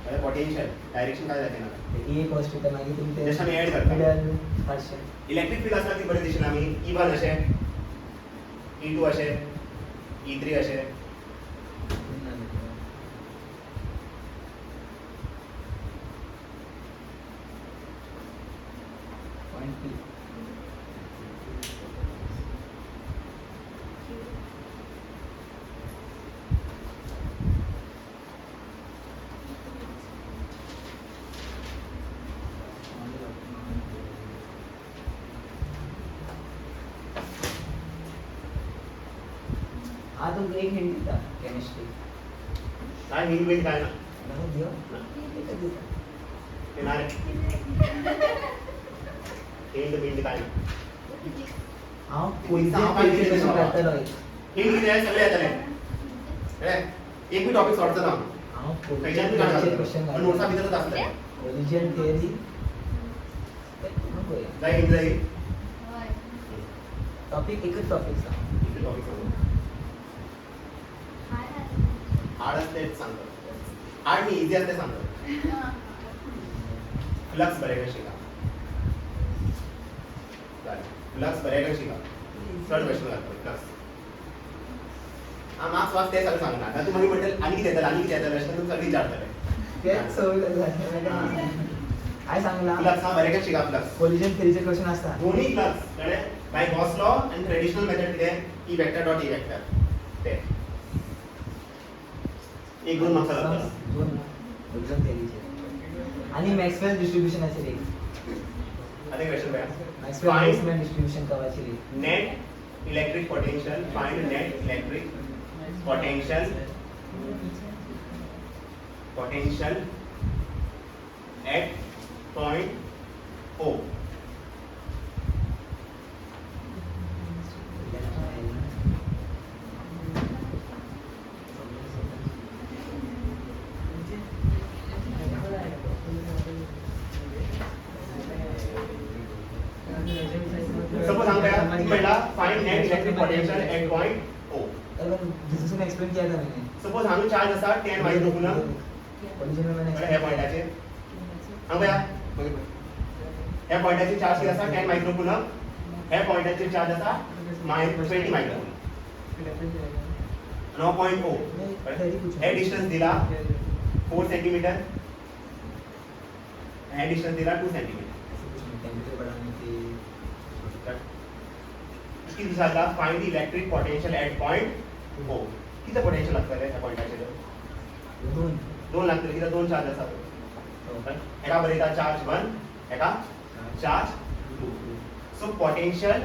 अरे पोटेंशियल डायरेक्शन काय जाते ना ये कॉस्ट होता मागे तुम्ही जसं आम्ही add करतो. मिडल पार्शियल इलेक्ट्रिक फील्ड असला ती बरे दिशेन आम्ही e1 अशे e2 अशे e3 अशे पॉइंट पी हाँ तुम एक हिंट देता केमिस्ट्री काय हिंग बिंग काय ना नमक दियो एक देता ते ना रे हिंग बिंग काय ना हाँ कोई से कोई क्वेश्चन करता रहो हिंग किती आहे सगळे येतले अरे एक भी टॉपिक सॉर्ट ना हाँ खयच्यान बी काढा क्वेश्चन पण नोट्सा भितरच असतं कोलिजन थियरी नको जाय हिंग जाय टॉपिक एकच टॉपिक सांग इथे टॉपिक सांगू हार्ड असते सांगतो हार्ड मी इझी असते सांगतो फ्लक्स बरेका शिका फ्लक्स बरेका शिका थर्ड क्वेश्चन लागतो फ्लक्स हा मार्क्स वाच ते सगळं सांगणार ना तुम्ही म्हटलं आणि किती येतात अशा तुम्ही सगळी विचारताले तेच सवय काय सांगला फ्लक्स हा बरेका शिका फ्लक्स कोलिजन थियरीचे क्वेश्चन असतात दोन्ही फ्लक्स कळे बाय गॉस लॉ आणि ट्रेडिशनल मेथड किती E vector dot E vector ते एक दोन मार्क्स लागतात दोन कोलिजन थियरीचे आणि मॅक्सवेल डिस्ट्रीब्युशन असे रे आता क्वेश्चन बघा Maxwell distribution Kawachi ray net electric potential find net electric potential at point O suppose हम क्या पहला find net electric potential at point O जिसने एक्सप्लेन किया था मैंने suppose हम चार्ज असा 10 मायक्रोकुलम कोलिजन में मैंने ह्या पॉइंटाचे हम क्या ह्या पॉइंटाचे चार्ज किती असा 10 मायक्रोकुलम ह्या पॉइंटाचे चार्ज असा 20 मायक्रोकुलम नो पॉइंट O हे डिस्टन्स दिला 4 सेंटीमीटर हे डिस्टन्स दिला 2 सेंटीमीटर टेम्परेचर बढ़ाने की इसकी दिशा था find the electric potential at point O किती पोटेंशियल लागतं रे ह्या पॉइंटाचे दोन दोन लागतील किती दोन चार्ज असतात एका बरेता चार्ज 1 एका charge 2 so potential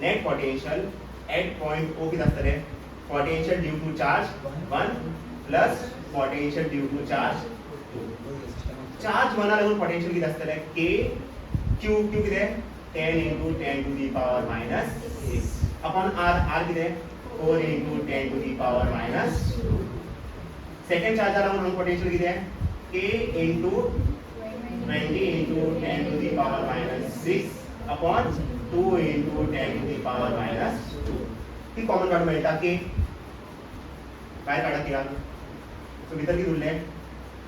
net potential at point O किती असतं रे potential due to charge 1 plus potential due to charge 2. Charge 1 लागून potential किती असतले k q किती आहे 10 into 10 to the power minus 6 upon r किती आहे 4 into 10 to the power minus 2. Second charge लागून potential किती आहे k into 20 into 10 to the power minus 6 upon 2 into 10 to the power minus 2. ती कॉमन काढून मिळता की काय काढा की सो भितर किती उरले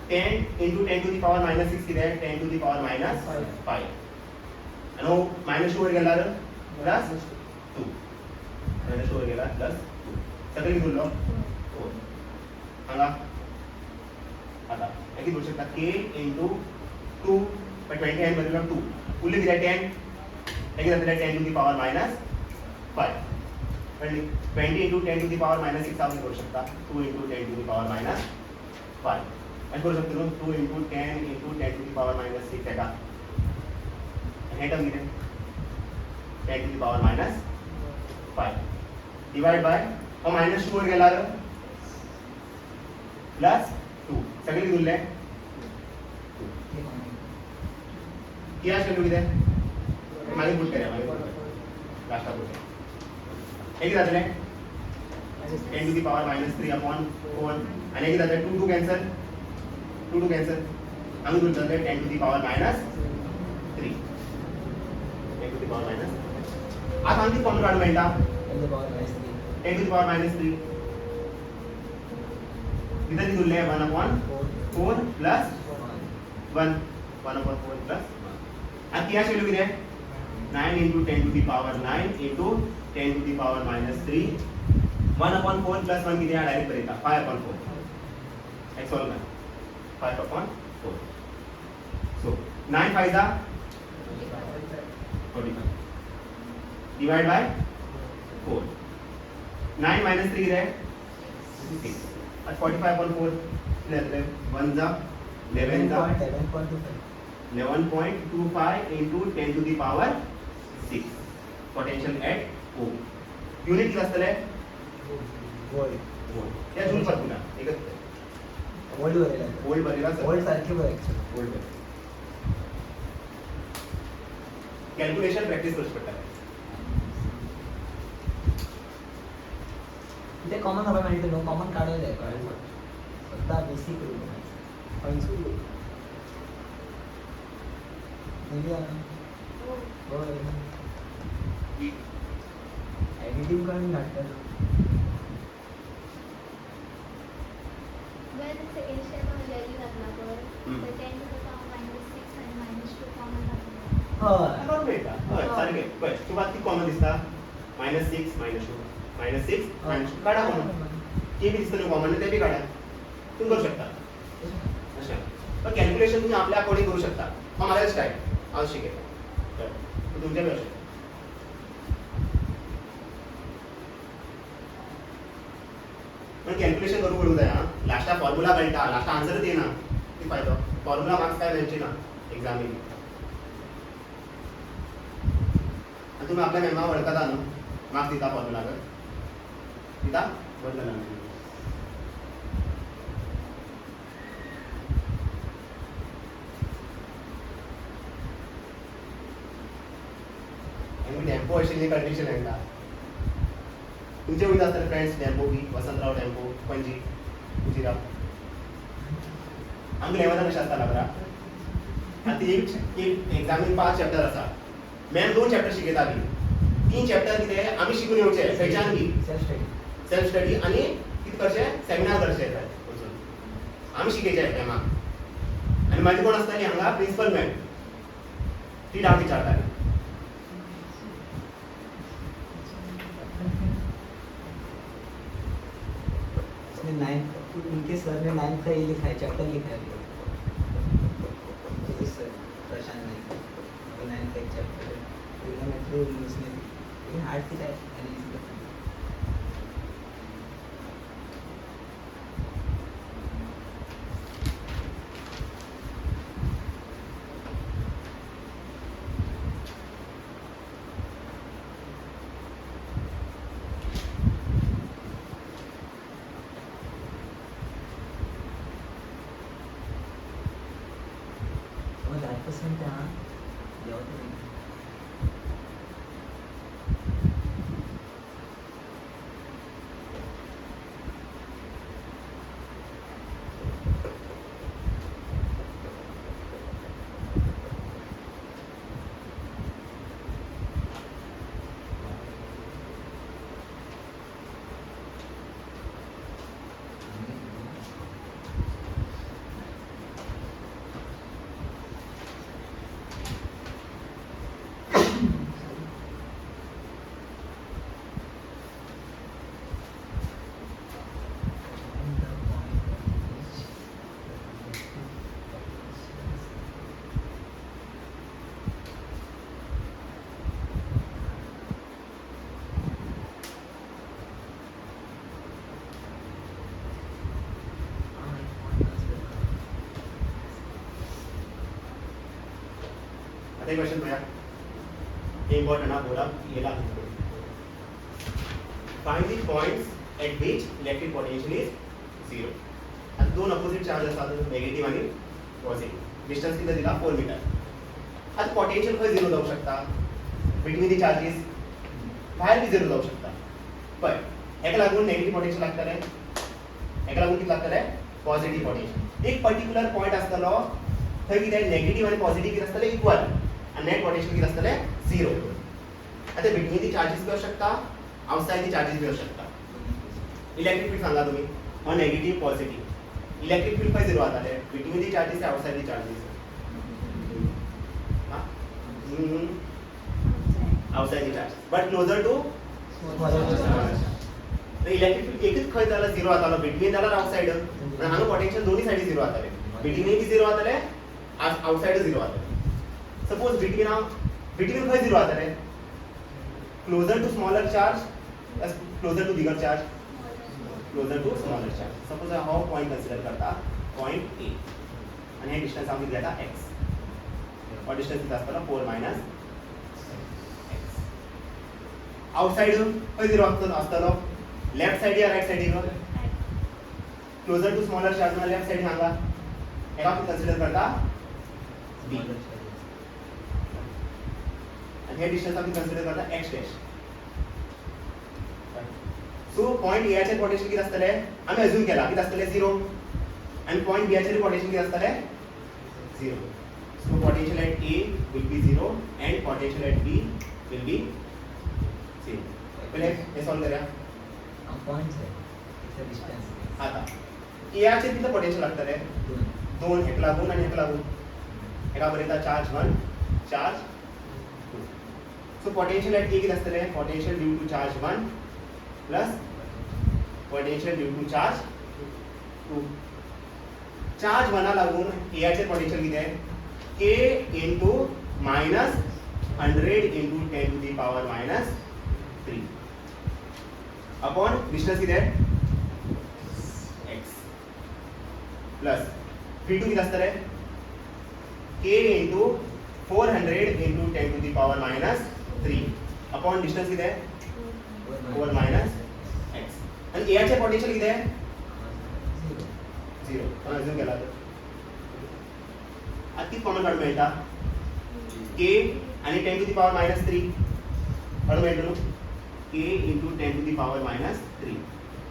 10 into 10 to the power minus 6 किती आहे 10 to the power minus 5 आणि मायनस 2 वर गेला तर प्लस 2 मायनस 2 वर गेला प्लस 2 सगळे किती उरलो 4 सांगा आता किती बोलू शकता k into 2 but 20 आहे बदलला 2 उरले किती आहे 10 किती झाले 10 to the power minus 5 म्हणजे 20 into 10 to the power minus 6 आपण करू शकता 2 into 10 to the power minus 5 आणि करू शकतो 2 into 10 into 10 to the power minus 6 आहे का हे टर्म किती 10 to the power minus 5 divide by और माइनस 2 वर गेला तर प्लस 2 सगळे किती उरले किती असले किती मागे पुट करूया मागे लास्टला पुट हे किती झाले 10 to the power minus 3 upon 4 आणि हे किती झाले 2 कॅन्सल 2 कॅन्सल आम्ही बोलतो 10 to the power minus 3 10 to the power minus आता आणखी कॉमन काढून मिळता 10 to the power minus 3 इधर किती उरले 1 upon 4 plus 1 upon 4 plus आता क्या वैल्यू किती आहे 9 into 10 to the power 9 into 10 to the power minus 3 1 upon 4 plus 1 किती आहे डायरेक्ट करेगा 5 upon 4 एक्स सॉल्व कर 5 upon 4 so 9 5 जा 45 divide by 4 9 minus 3 है 6 और 45 upon 4 ले 1 जा 11 जा 11.25 into 10 to the power 6 potential at O unit किती असतले वोल्ट या जूल फॉर्म्युला एकच वोल्ट भरेला वोल्ट सारखे बघ वोल्ट कॅल्क्युलेशन प्रॅक्टिस करू शकता इथे कॉमन हवा माहिती नो कॉमन काढायला आहे स्वतः बेसिक पॉईंट्स एडिटिंग करून घातलं When second step on value घातला तर the 10 to the power minus 6 आणि minus 2 common घातला बरोबर बेटा सारखे बस तू बात ती कॉमन दिसता -6 -2 -6 -2 काढा कॉमन ते बी दिसतं कॉमन ते बी काढा तुम्ही करू शकता अच्छा पण कॅल्क्युलेशन तुम्ही आपल्या अकॉर्डिंग करू शकता मला स्टाईल आवश्यक आहे तर तुमच्या वेळेस पण कॅल्क्युलेशन करू पडू द्या लास्टला फॉर्म्युला कळटा लास्ट आन्सर दे ना किती फायदा फॉर्म्युला मार्क्स काय द्यायचे ना एक्झाम मध्ये आणि तुम्ही आपल्या मेमा ओळखता ना मार्क्स दिता फॉर्म्युला कर दिता बदलला टेम्पो अशी कंडिशन आहे का तुमचे होत असतात फ्रेंड्स टेम्पो बी वसंतराव टेम्पो पणजी उजिराव आमगे लेवल कशें आसता बरा आतां एक एग्जामीन 5 चॅप्टर आसा मॅम 2 चॅप्टर शिकयताली 3 चॅप्टर कितें आमी शिकून येवचे खंयच्यान बी सेल्फ स्टडी आनी कितें करचें सेमिनार करचें वचून आमी शिकयचे मॅमाक आनी मागीर कोण आसताली हांगा प्रिंसिपल मॅम ती डावट विचारताली उनके सर ने 9th का ये लिखा है चैप्टर लिखा है सर प्रशांत नाइक 9th का एक चैप्टर है ट्रिग्नोमेट्री उसने ये हार्ड की टाइप 1% हा जेव्हा तुम्ही आता एक क्वेश्चन बघा, हे इम्पॉर्टंट हा बोला याला find the points at which electric potential is 0. आता दोन अपोजिट चार्ज असतात, नेगेटिव्ह आणि पॉझिटिव्ह. डिस्टन्स किती दिला 4 मीटर. आता पोटेंशियल खंय 0 जाऊ शकता, बिटवीन द चार्जेस बाहेर बी 0 जाऊ शकता. पण एका लागून नेगेटिव्ह पोटेंशियल लागतले, एका लागून किती लागतले पॉझिटिव्ह पोटेंशियल. एक पर्टिक्युलर पॉइंट असतलो थंय कितें नेगेटिव्ह आणि पॉझिटिव्ह कितें आसतले इक्वल, आणि नेट पोटेंशियल किती आसतले 0. आता बिटवीन दी चार्जेस बी असू शकता, आउटसाइड दी चार्जेस बी असू शकता. इलेक्ट्रिक फील्ड सांगा तुम्ही, हा नेगेटिव्ह पॉझिटिव्ह. इलेक्ट्रिक फील्ड खंय 0 जाताले, between the charges outside the charges. Outside the charges but closer to electric field एकच खंय जाला 0 जातालो, बिटवीन जाल्यार आउटसाइड. आणि हांगा पोटेंशियल दोन्ही साइडी 0 जाताले, बिटवीन बी 0 जाताले, आउटसाइड 0 जाताले. सपोज बिटवीन खंय 0 जाताले, closer to smaller charge, closer to bigger charge, closer to smaller charge. Suppose हांव पॉइंट कन्सिडर करता, पॉइंट ए, आणि हे डिस्टन्स हांव किती घेता x. और डिस्टन्स किती आसतलो 4 मायनस x. आउटसाइड खंय 0 आसतलो, लेफ्ट साइड या right side. Closer to smaller charge ना लेफ्ट साइड हांगा एका कन्सिडर करता b, आणि हे डिस्टन्स आपण कन्सिडर करता x dash. So point A चे पोटेंशियल किती आसतले, आम्ही अज्यूम केला किती आसतले 0, आणि पॉइंट बी चे पोटेंशियल किती आसतले 0. So potential eight a will be 0 and potential at b will be 0. पहिले हे सॉल्व करूया. पॉइंट्स आहे इथं डिस्टन्स. आता ए चे किती पोटेंशियल लागतले, 2 एक लागून आणि एक लागून, एका पर्यंत charge 1 charge 2. So potential at A किती आसतले, potential due to charge 1 plus potential due to charge 2. Charge 1 लागून ए चे पोटेंशियल किती आहे, k into minus 100 into 10 to the power minus 3 upon distance किती आहे x प्लस v2 किती असणार आहे k into 400 into 10 to the power minus 3 upon distance किती आहे 4 minus x. आणि a चे पोटेंशियल किती आहे 0. आपण अजून केला तर अति कॉमन काढून मिळता k आणि 10 to the power minus 3 काढून मिळतो k into 10 to the power minus 3.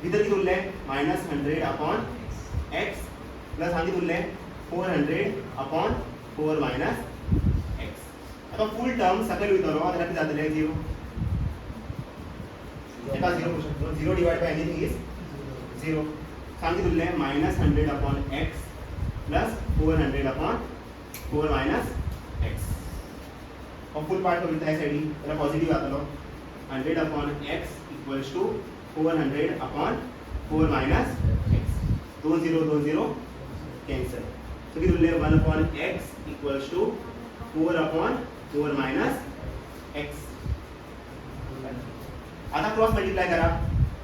इधर किती उरले -100 अपॉन x प्लस हा किती उरले 400 अपॉन 4 minus x. आता फुल टर्म सकल उतरो आता किती जातले 0. एका 0 करू शकतो 0 डिवाइड बाय एनीथिंग इज 0. सांगित उरले -100 upon x plus 400 upon 4 minus x. और फुल पार्ट को मिलता है साइड त्याला पॉझिटिव्ह आतलो 100 upon x equals to 400 upon 4 minus x. 2 0 cancel. तो किती उरले 1 upon x equals to 4 upon 4 minus x. आता क्रॉस मल्टीप्लाई करा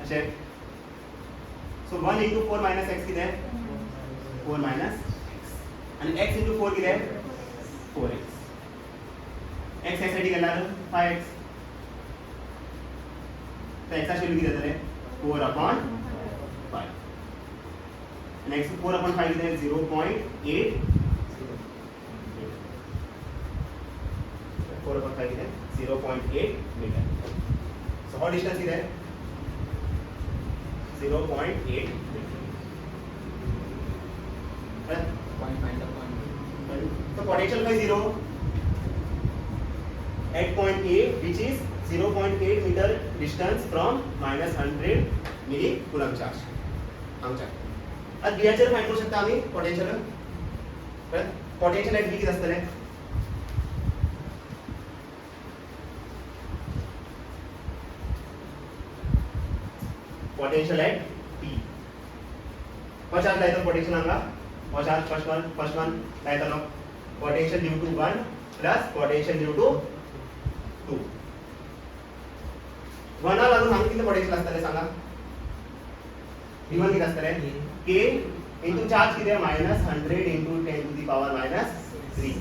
असे. सो 1 into 4 minus x किती आहे 4 minus x. आणि x into 4 किती आहे 4x. x यासाठी गेला 5x. तर x चा व्हॅल्यू किती येते 4 अपॉन 5. आणि x 4 अपॉन 5 किती आहे 0.8. 4 upon 5 किती 0.8 मीटर. सो हा डिस्टन्स किती आहे 0.8 metre. Point find the point. So potential by 0 at point A, which is 0.8 meter distance from minus 100 millicoulomb charge. आमच्या आता बियाचर फाइंड करू शकता आम्ही पोटेन्शियल. पोटेन्शियल ॲट बी किती असतले पोटेन्शियल ॲट बी. कशात लायतो पोटेन्शियल हांगा कशात फर्स्ट वन लायतलो potential due to 1 plus potential due to 2. 1 लागून हांगा किती पोटेन्शियल असतले सांगा. V1 किती असतले k into चार्ज किती आहे -100 into 10 to the power -3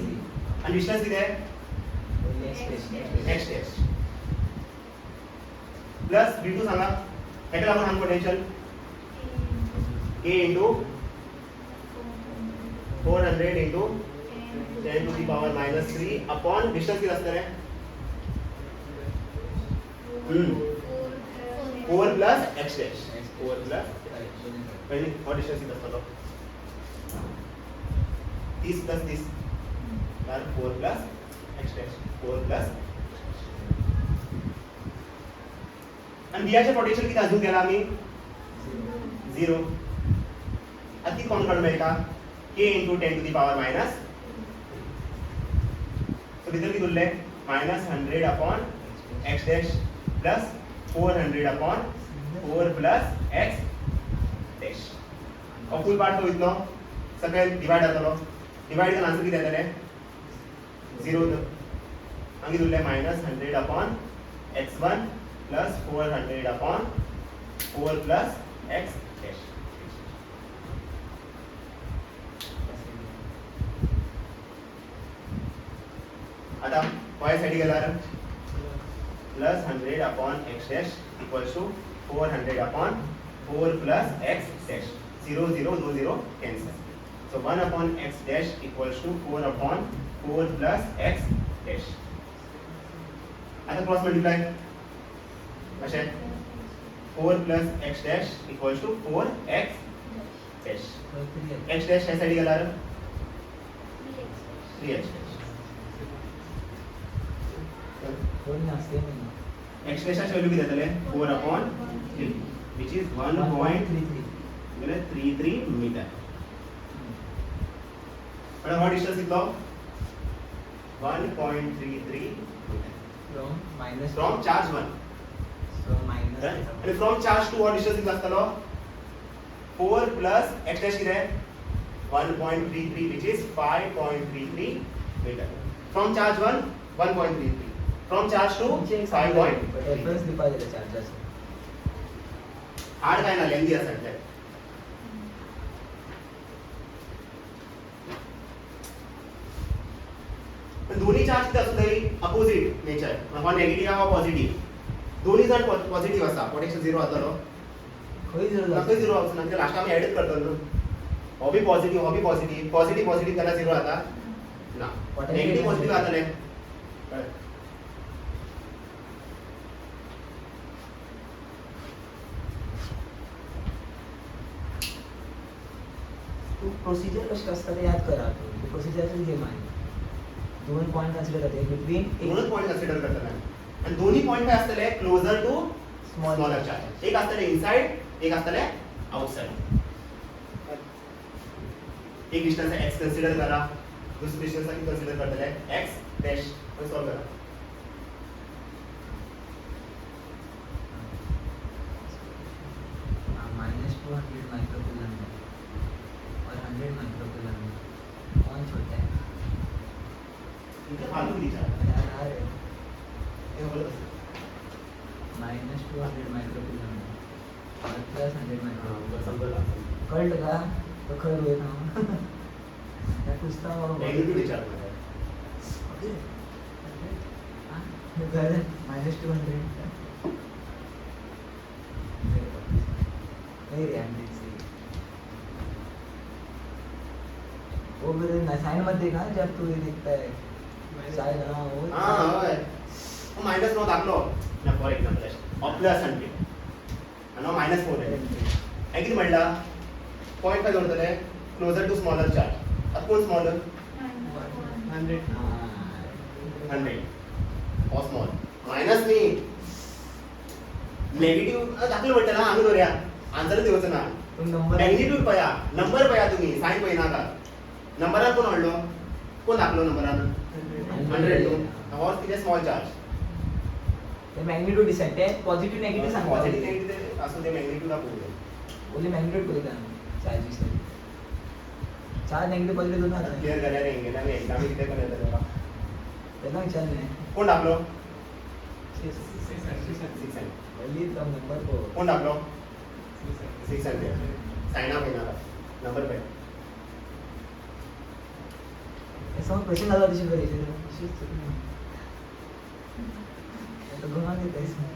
आणि डिस्टन्स किती आहे x dash प्लस V2 सांगा ह्याला लागून हांगा potential k into 400 into 10 to the power -3 upon distance किती असतले 4 plus x dash 4 plus पहले और डिस्टेंस कितना था 30 plus 30 यार 4 plus x dash 4 plus आणि बियाचे पोटेन्शियल किती अजून गेला आम्ही 0. अति कोण काढून मिळेल का k into 10 to the power minus तो किती किती उरले -100 upon x dash plus 400 upon 4 plus x dash. और फुल पार्ट तो इतना सगळे डिवाइड जातलो. डिवाइड करून आन्सर किती येतले 0 हांगा किती उरले -100 upon x1 plus 400 upon 4 plus x dash. आता y साठी गेल्यावर plus 100 upon x dash equals to 400 upon 4 plus x dash. 0 0 2 0 cancel. So 1 upon x dash equals to 4 upon 4 plus x dash. आता क्रॉस मल्टिप्लाय कसे 4 plus x dash equals to 4 x dash. x dash ह्या साठी गेल्यावर 3x dash. कोण नसते x dash ची value किती येतले 4 upon 3 which is 1.33 मीटर. आणि हा डिस्टन्स किती 1.33 मीटर फ्रॉम चार्ज 1 आणि फ्रॉम चार्ज 2 हा डिस्टन्स किती असतलो 4 plus x dash किती आहे 1.33 which is 5.33 metre. From charge 1 1.33 from charge 2 5.33. Reference दिपा दिले चार्जेस हार्ड काय ना लेंदी असतात. पण दोन्ही चार्ज किती असू तरी अपोजिट नेचर हा नेगेटिव्ह हा पॉझिटिव्ह दोन्ही जण पॉझिटिव्ह असा पोटेन्शियल 0 असलो खंय जर नक्की 0 असं नंतर लास्ट आम्ही ऍड करतो ना हॉबी पॉझिटिव्ह पॉझिटिव्ह त्याला 0 आता ना नेगेटिव्ह पॉझिटिव्ह आता नाही. प्रोसिजर कशी असतात ते याद करा. प्रोसिजरची गेम आहे. 2 पॉइंट कन्सिडर करते बिटवीन दोनच पॉइंट कन्सिडर करतात आणि दोन्ही पॉइंट काय असतले क्लोजर टू स्मॉलर चार्ज. एक असतले इनसाइड एक असतले आउटसाइड. एक डिस्टन्स x कन्सिडर करा दुसरी डिस्टन्स किती कन्सिडर करतले x डॅश पण सॉल्व करा. -200 माइक्रोकूलम और 100 माइक्रोकूलम कौन छोटा है इनका फालतू विचार यार हे बोलत -200 माइक्रोकूलम और +100 माइक्रोकूलम समजला कळलं का तो खरं होय ना त्या पुस्तकावर नेगेटिव्ह विचार करा. ओके हां हे झालं -200 नहीं रे वो मेरे साइन मत देखा जब तू ये देखता है चार ना हो हां हय मायनस नो दाखलो ना फॉर एक्झाम्पल ऑफ प्लस 100 आणि मायनस 4 आहे हे किती म्हणला पॉईंट काय जोडतले क्लोजर टू स्मॉलर चार्ज आता कोण स्मॉलर 100 ऑफ स्मॉल मायनस नी नेगेटिव्ह दाखलो म्हणता ना आम्ही दोऱ्या आन्सर देवचं ना नंबर मॅग्निट्यूड पया नंबर पया तुम्ही साइन पयना का नंबरात कोण हाडलो कोण दाखलो नंबरात 100 और किती स्मॉल चार्ज मॅग्निट्यूड डिसाइड ते पॉझिटिव्ह नेगेटिव्ह सांगता पॉझिटिव्ह नेगेटिव्ह असं ते मॅग्निट्यूड दाखवू ओन्ली मॅग्निट्यूड पळयता चार्ज विषय चार्ज नेगेटिव्ह पॉझिटिव्ह दोन आता क्लियर करायला येंगे ना मी एक्झाम किती करत तेव्हा त्यांना विचारले कोण दाखलो 6 600 ओन्ली तो नंबर को कोण दाखलो 600 साइना पयना नंबर पे ऐसा क्वेश्चन आला दिशेन करायचे तो घुमा देता इसमें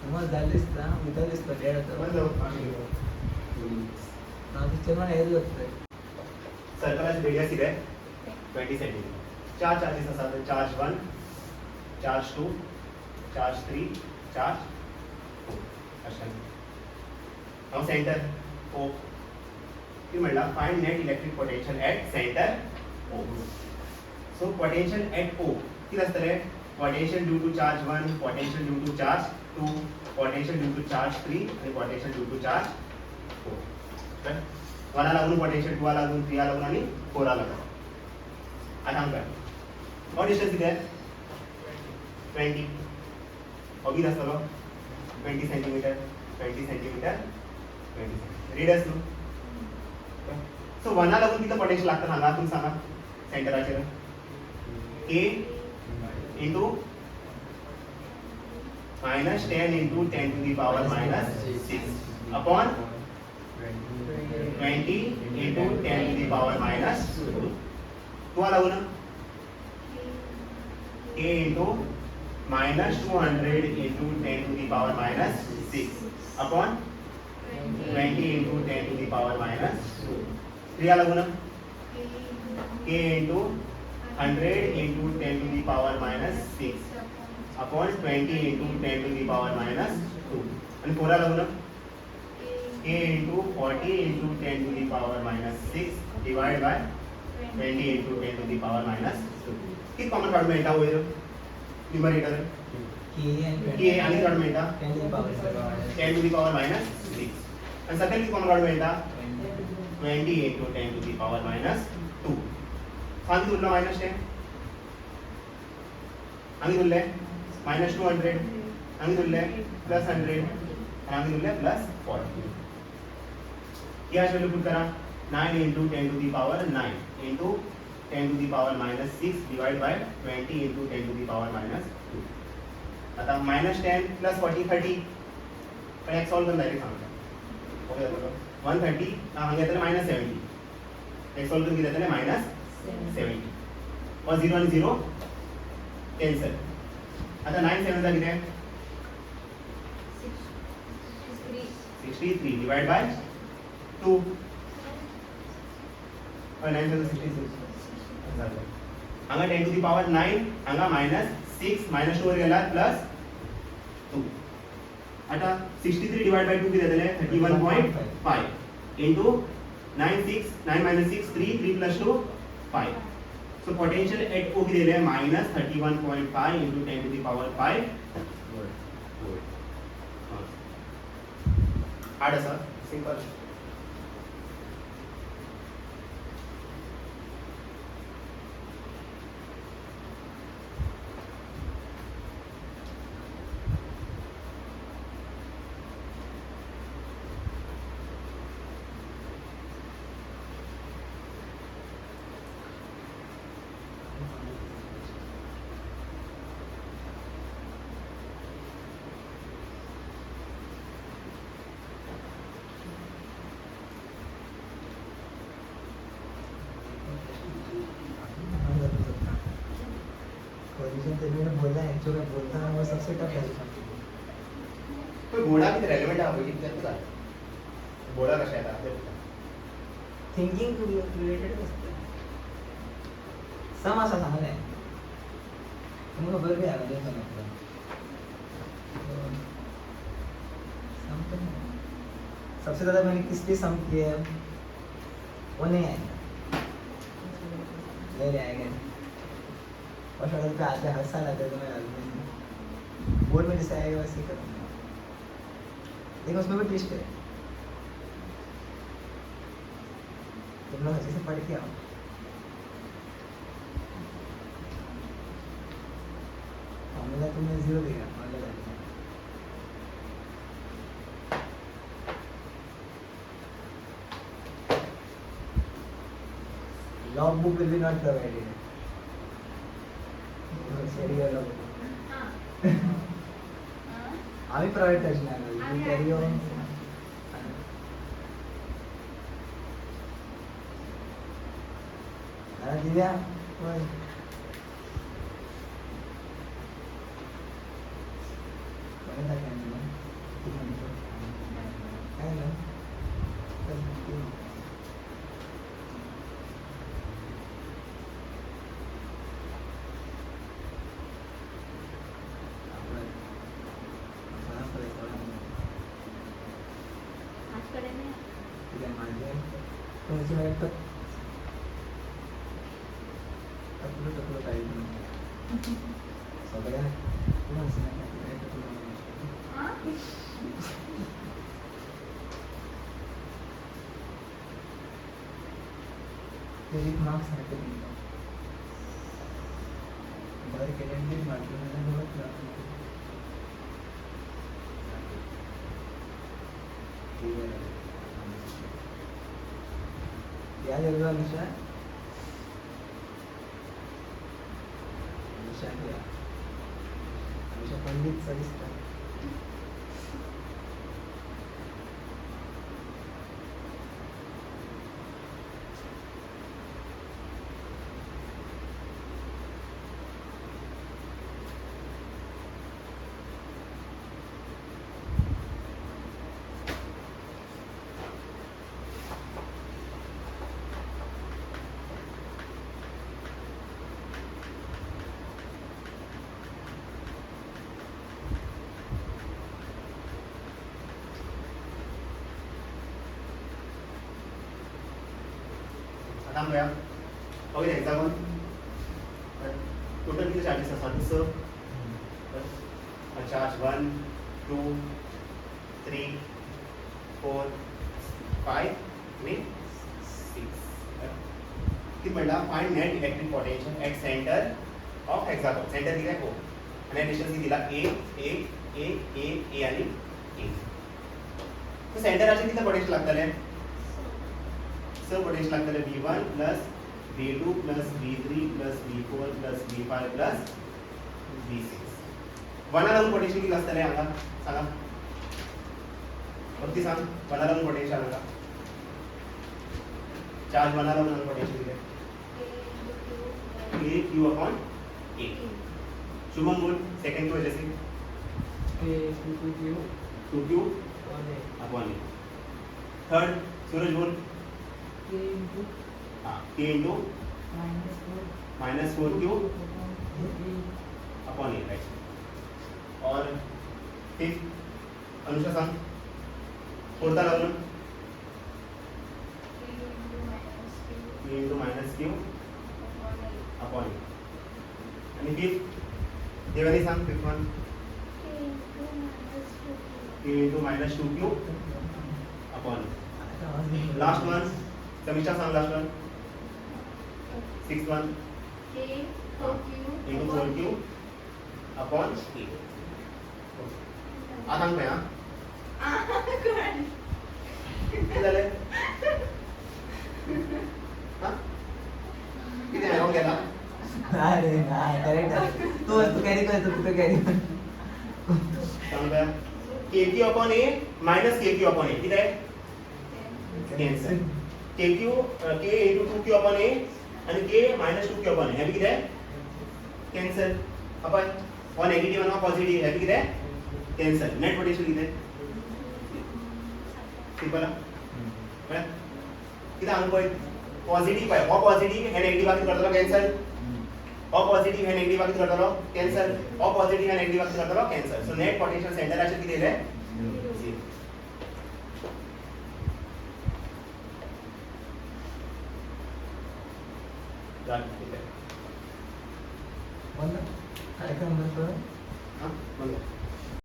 समज झालीस ना उतरलीस तर डेड होतं बंद ना पिक्चर मला हेच लागतंय सर्कलची रेडियस किती आहे 20 सेंटीमीटर चार चार्जेस असतात चार्ज 1 चार्ज 2 चार्ज 3 चार्ज 4 अशा नाव सेंटर ओ की म्हणला find net electric potential at centre O so potential at O किती असतले potential due to charge 1 potential due to charge 2 potential due to charge 3 आणि potential due to charge 4 1 लागून potential 2 लागून 3 लागून आणि 4 लागून आता आमकां हो डिस्टन्स किती आहे 20 हो किती आसतलो 20 सेंटीमीटर 20 सेंटीमीटर 20 रेडियस न्हू सो 1 लागून किती पोटेंशियल लागता सांगा तुम्ही सांगा सेंटराचेर a into minus 10 into 10 to the power minus 6 upon 20 into 10 to the power minus 2 तुम्हाला लागू ना a into minus 200 into 10 to the power minus 6 upon 20 into 10 to the power minus 2 3 लागू ना a into 100 into 10 to the power minus 6 upon 20 into 10 to the power minus 2 and 4 लागू ना a into 40 into 10 to the power minus 6 divided by 20 into 10 to the power minus 2 किती common काढून मिळता होईल numerator के आणि काढून मिळता 10 to the power minus 6 आणि सेकंड किती कॉमन काढून मिळता 20 into 10 to the power minus 2 आम्ही तुलना माइनस 10 आम्ही तुलले माइनस 200 आम्ही तुलले प्लस 100 आणि आम्ही तुलले प्लस 40 क्या वैल्यू पुट करा 9 into 10 to the power 9 into 10 to the power minus 6 divided by 20 into 10 to the power minus 2 आता minus 10 plus 40 30 पण एक सॉल्व करना डायरेक्ट सांगता ओके बोलो 130 हांगा येतले minus 70 एक सॉल्व करून किती येतले minus 70 और 0 आणि 0 कॅन्सल आता 9 7 चा किती आहे 63 divided by 2 और 9 7 66 हांगा 10 to the power 9 हांगा minus 6 minus 2 वर गेला प्लस 2 आता 63 divided by 2 किती येतले 31.5 into 9 minus 6 3 plus 2 5 so potential at O किती दिले minus 31.5 into 10 to the power 5 volt hard असा सिंपल बोला है जो मैं बोलता हूँ वो सबसे टफ है तो घोडा किती रेलेव्हंट आहे किती करता घोडा कशा आहे थिंकिंग रिलेटेड असतं सम असा सांगलाय तुमका खबर बी आहे पण सम तो नहीं। सबसे ज्यादा मैंने किसके सम किए हैं वो नहीं आएगा नहीं आएगा और अगर पे आते हर साल आते तो मैं बोर्ड में जैसे आएगा वैसे ही करूँगा लेकिन उसमें भी ट्विस्ट है तुम लोग अच्छे से पढ़ के आओ फॉर्मूला तुम्हें 0 देगा formula log book will be not provided share log आम्ही प्रोव्हाइड करणार कॅरी ऑन दिव्या होय कोणी टाकलं ना किती म्हणतो काय ना आजकडे नाही ठीक आहे माझे तुमची वेळ तर टकलो पाहिजे सगळ्या क्रेडिट मार्क्स आहे बरं क्रेडिट मार्क्स या जरूर निशा निशा पंडित सविस्तर काम करूया ओके एक्झाम टोटल किती चार्जेस असतात सर चार्ज 1 2 3 4 5 आणि 6 किती म्हणला find net electric potential at centre of hexagon centre दिलाय को आणि डिस्टन्स किती दिला ए आणि ए तर सेंटराचे किती पोटेन्शियल लागतले सब पोटेंशियल लागतले V1 plus V2 plus V3 plus V4 plus V5 plus V6 वना लागून पोटेंशियल किती असतले हांगा सांगा फक्त सांग वना लागून पोटेंशियल हांगा चार्ज वना लागून पोटेंशियल किती A Q upon A Shubham बोल सेकंड को जैसे two Q upon A third Suraj बोल हाँ K into -4Q upon A right और फिफ्थ अनुषा सांग फोर्थ लागून K into -Q upon A आणि फिफ्थ देवानी सांग fifth one K into -2Q upon A last one Samiksha सांग last one sixth one into 4Q upon A आता सांग भैया किती झाले हा किती आहे गेला अरे नाही करेक्ट आहे तू कॅरी करतो तू कॅरी कर सांग भैया KQ upon A minus KQ upon A किती आहे cancel KQ K into 2Q upon A आणि K minus 2Q upon A हे किती आहे कॅन्सल आपण वन नेगेटिव्ह आणि पॉझिटिव्ह हे किती आहे कॅन्सल नेट पोटेंशियल किती आहे सिंपल आहे किती अंक पॉझिटिव्ह आहे हो पॉझिटिव्ह हे नेगेटिव्ह बाकी करतो कॅन्सल हो पॉझिटिव्ह हे नेगेटिव्ह किती करतलो कॅन्सल हो पॉझिटिव्ह हे नेगेटिव्ह किती करतलो कॅन्सल सो नेट पोटेंशियल सेंटराचेर किती येयलें Zero. Done. ठीक आहे बोल ना कार्यक्रम बंद करो हां बंद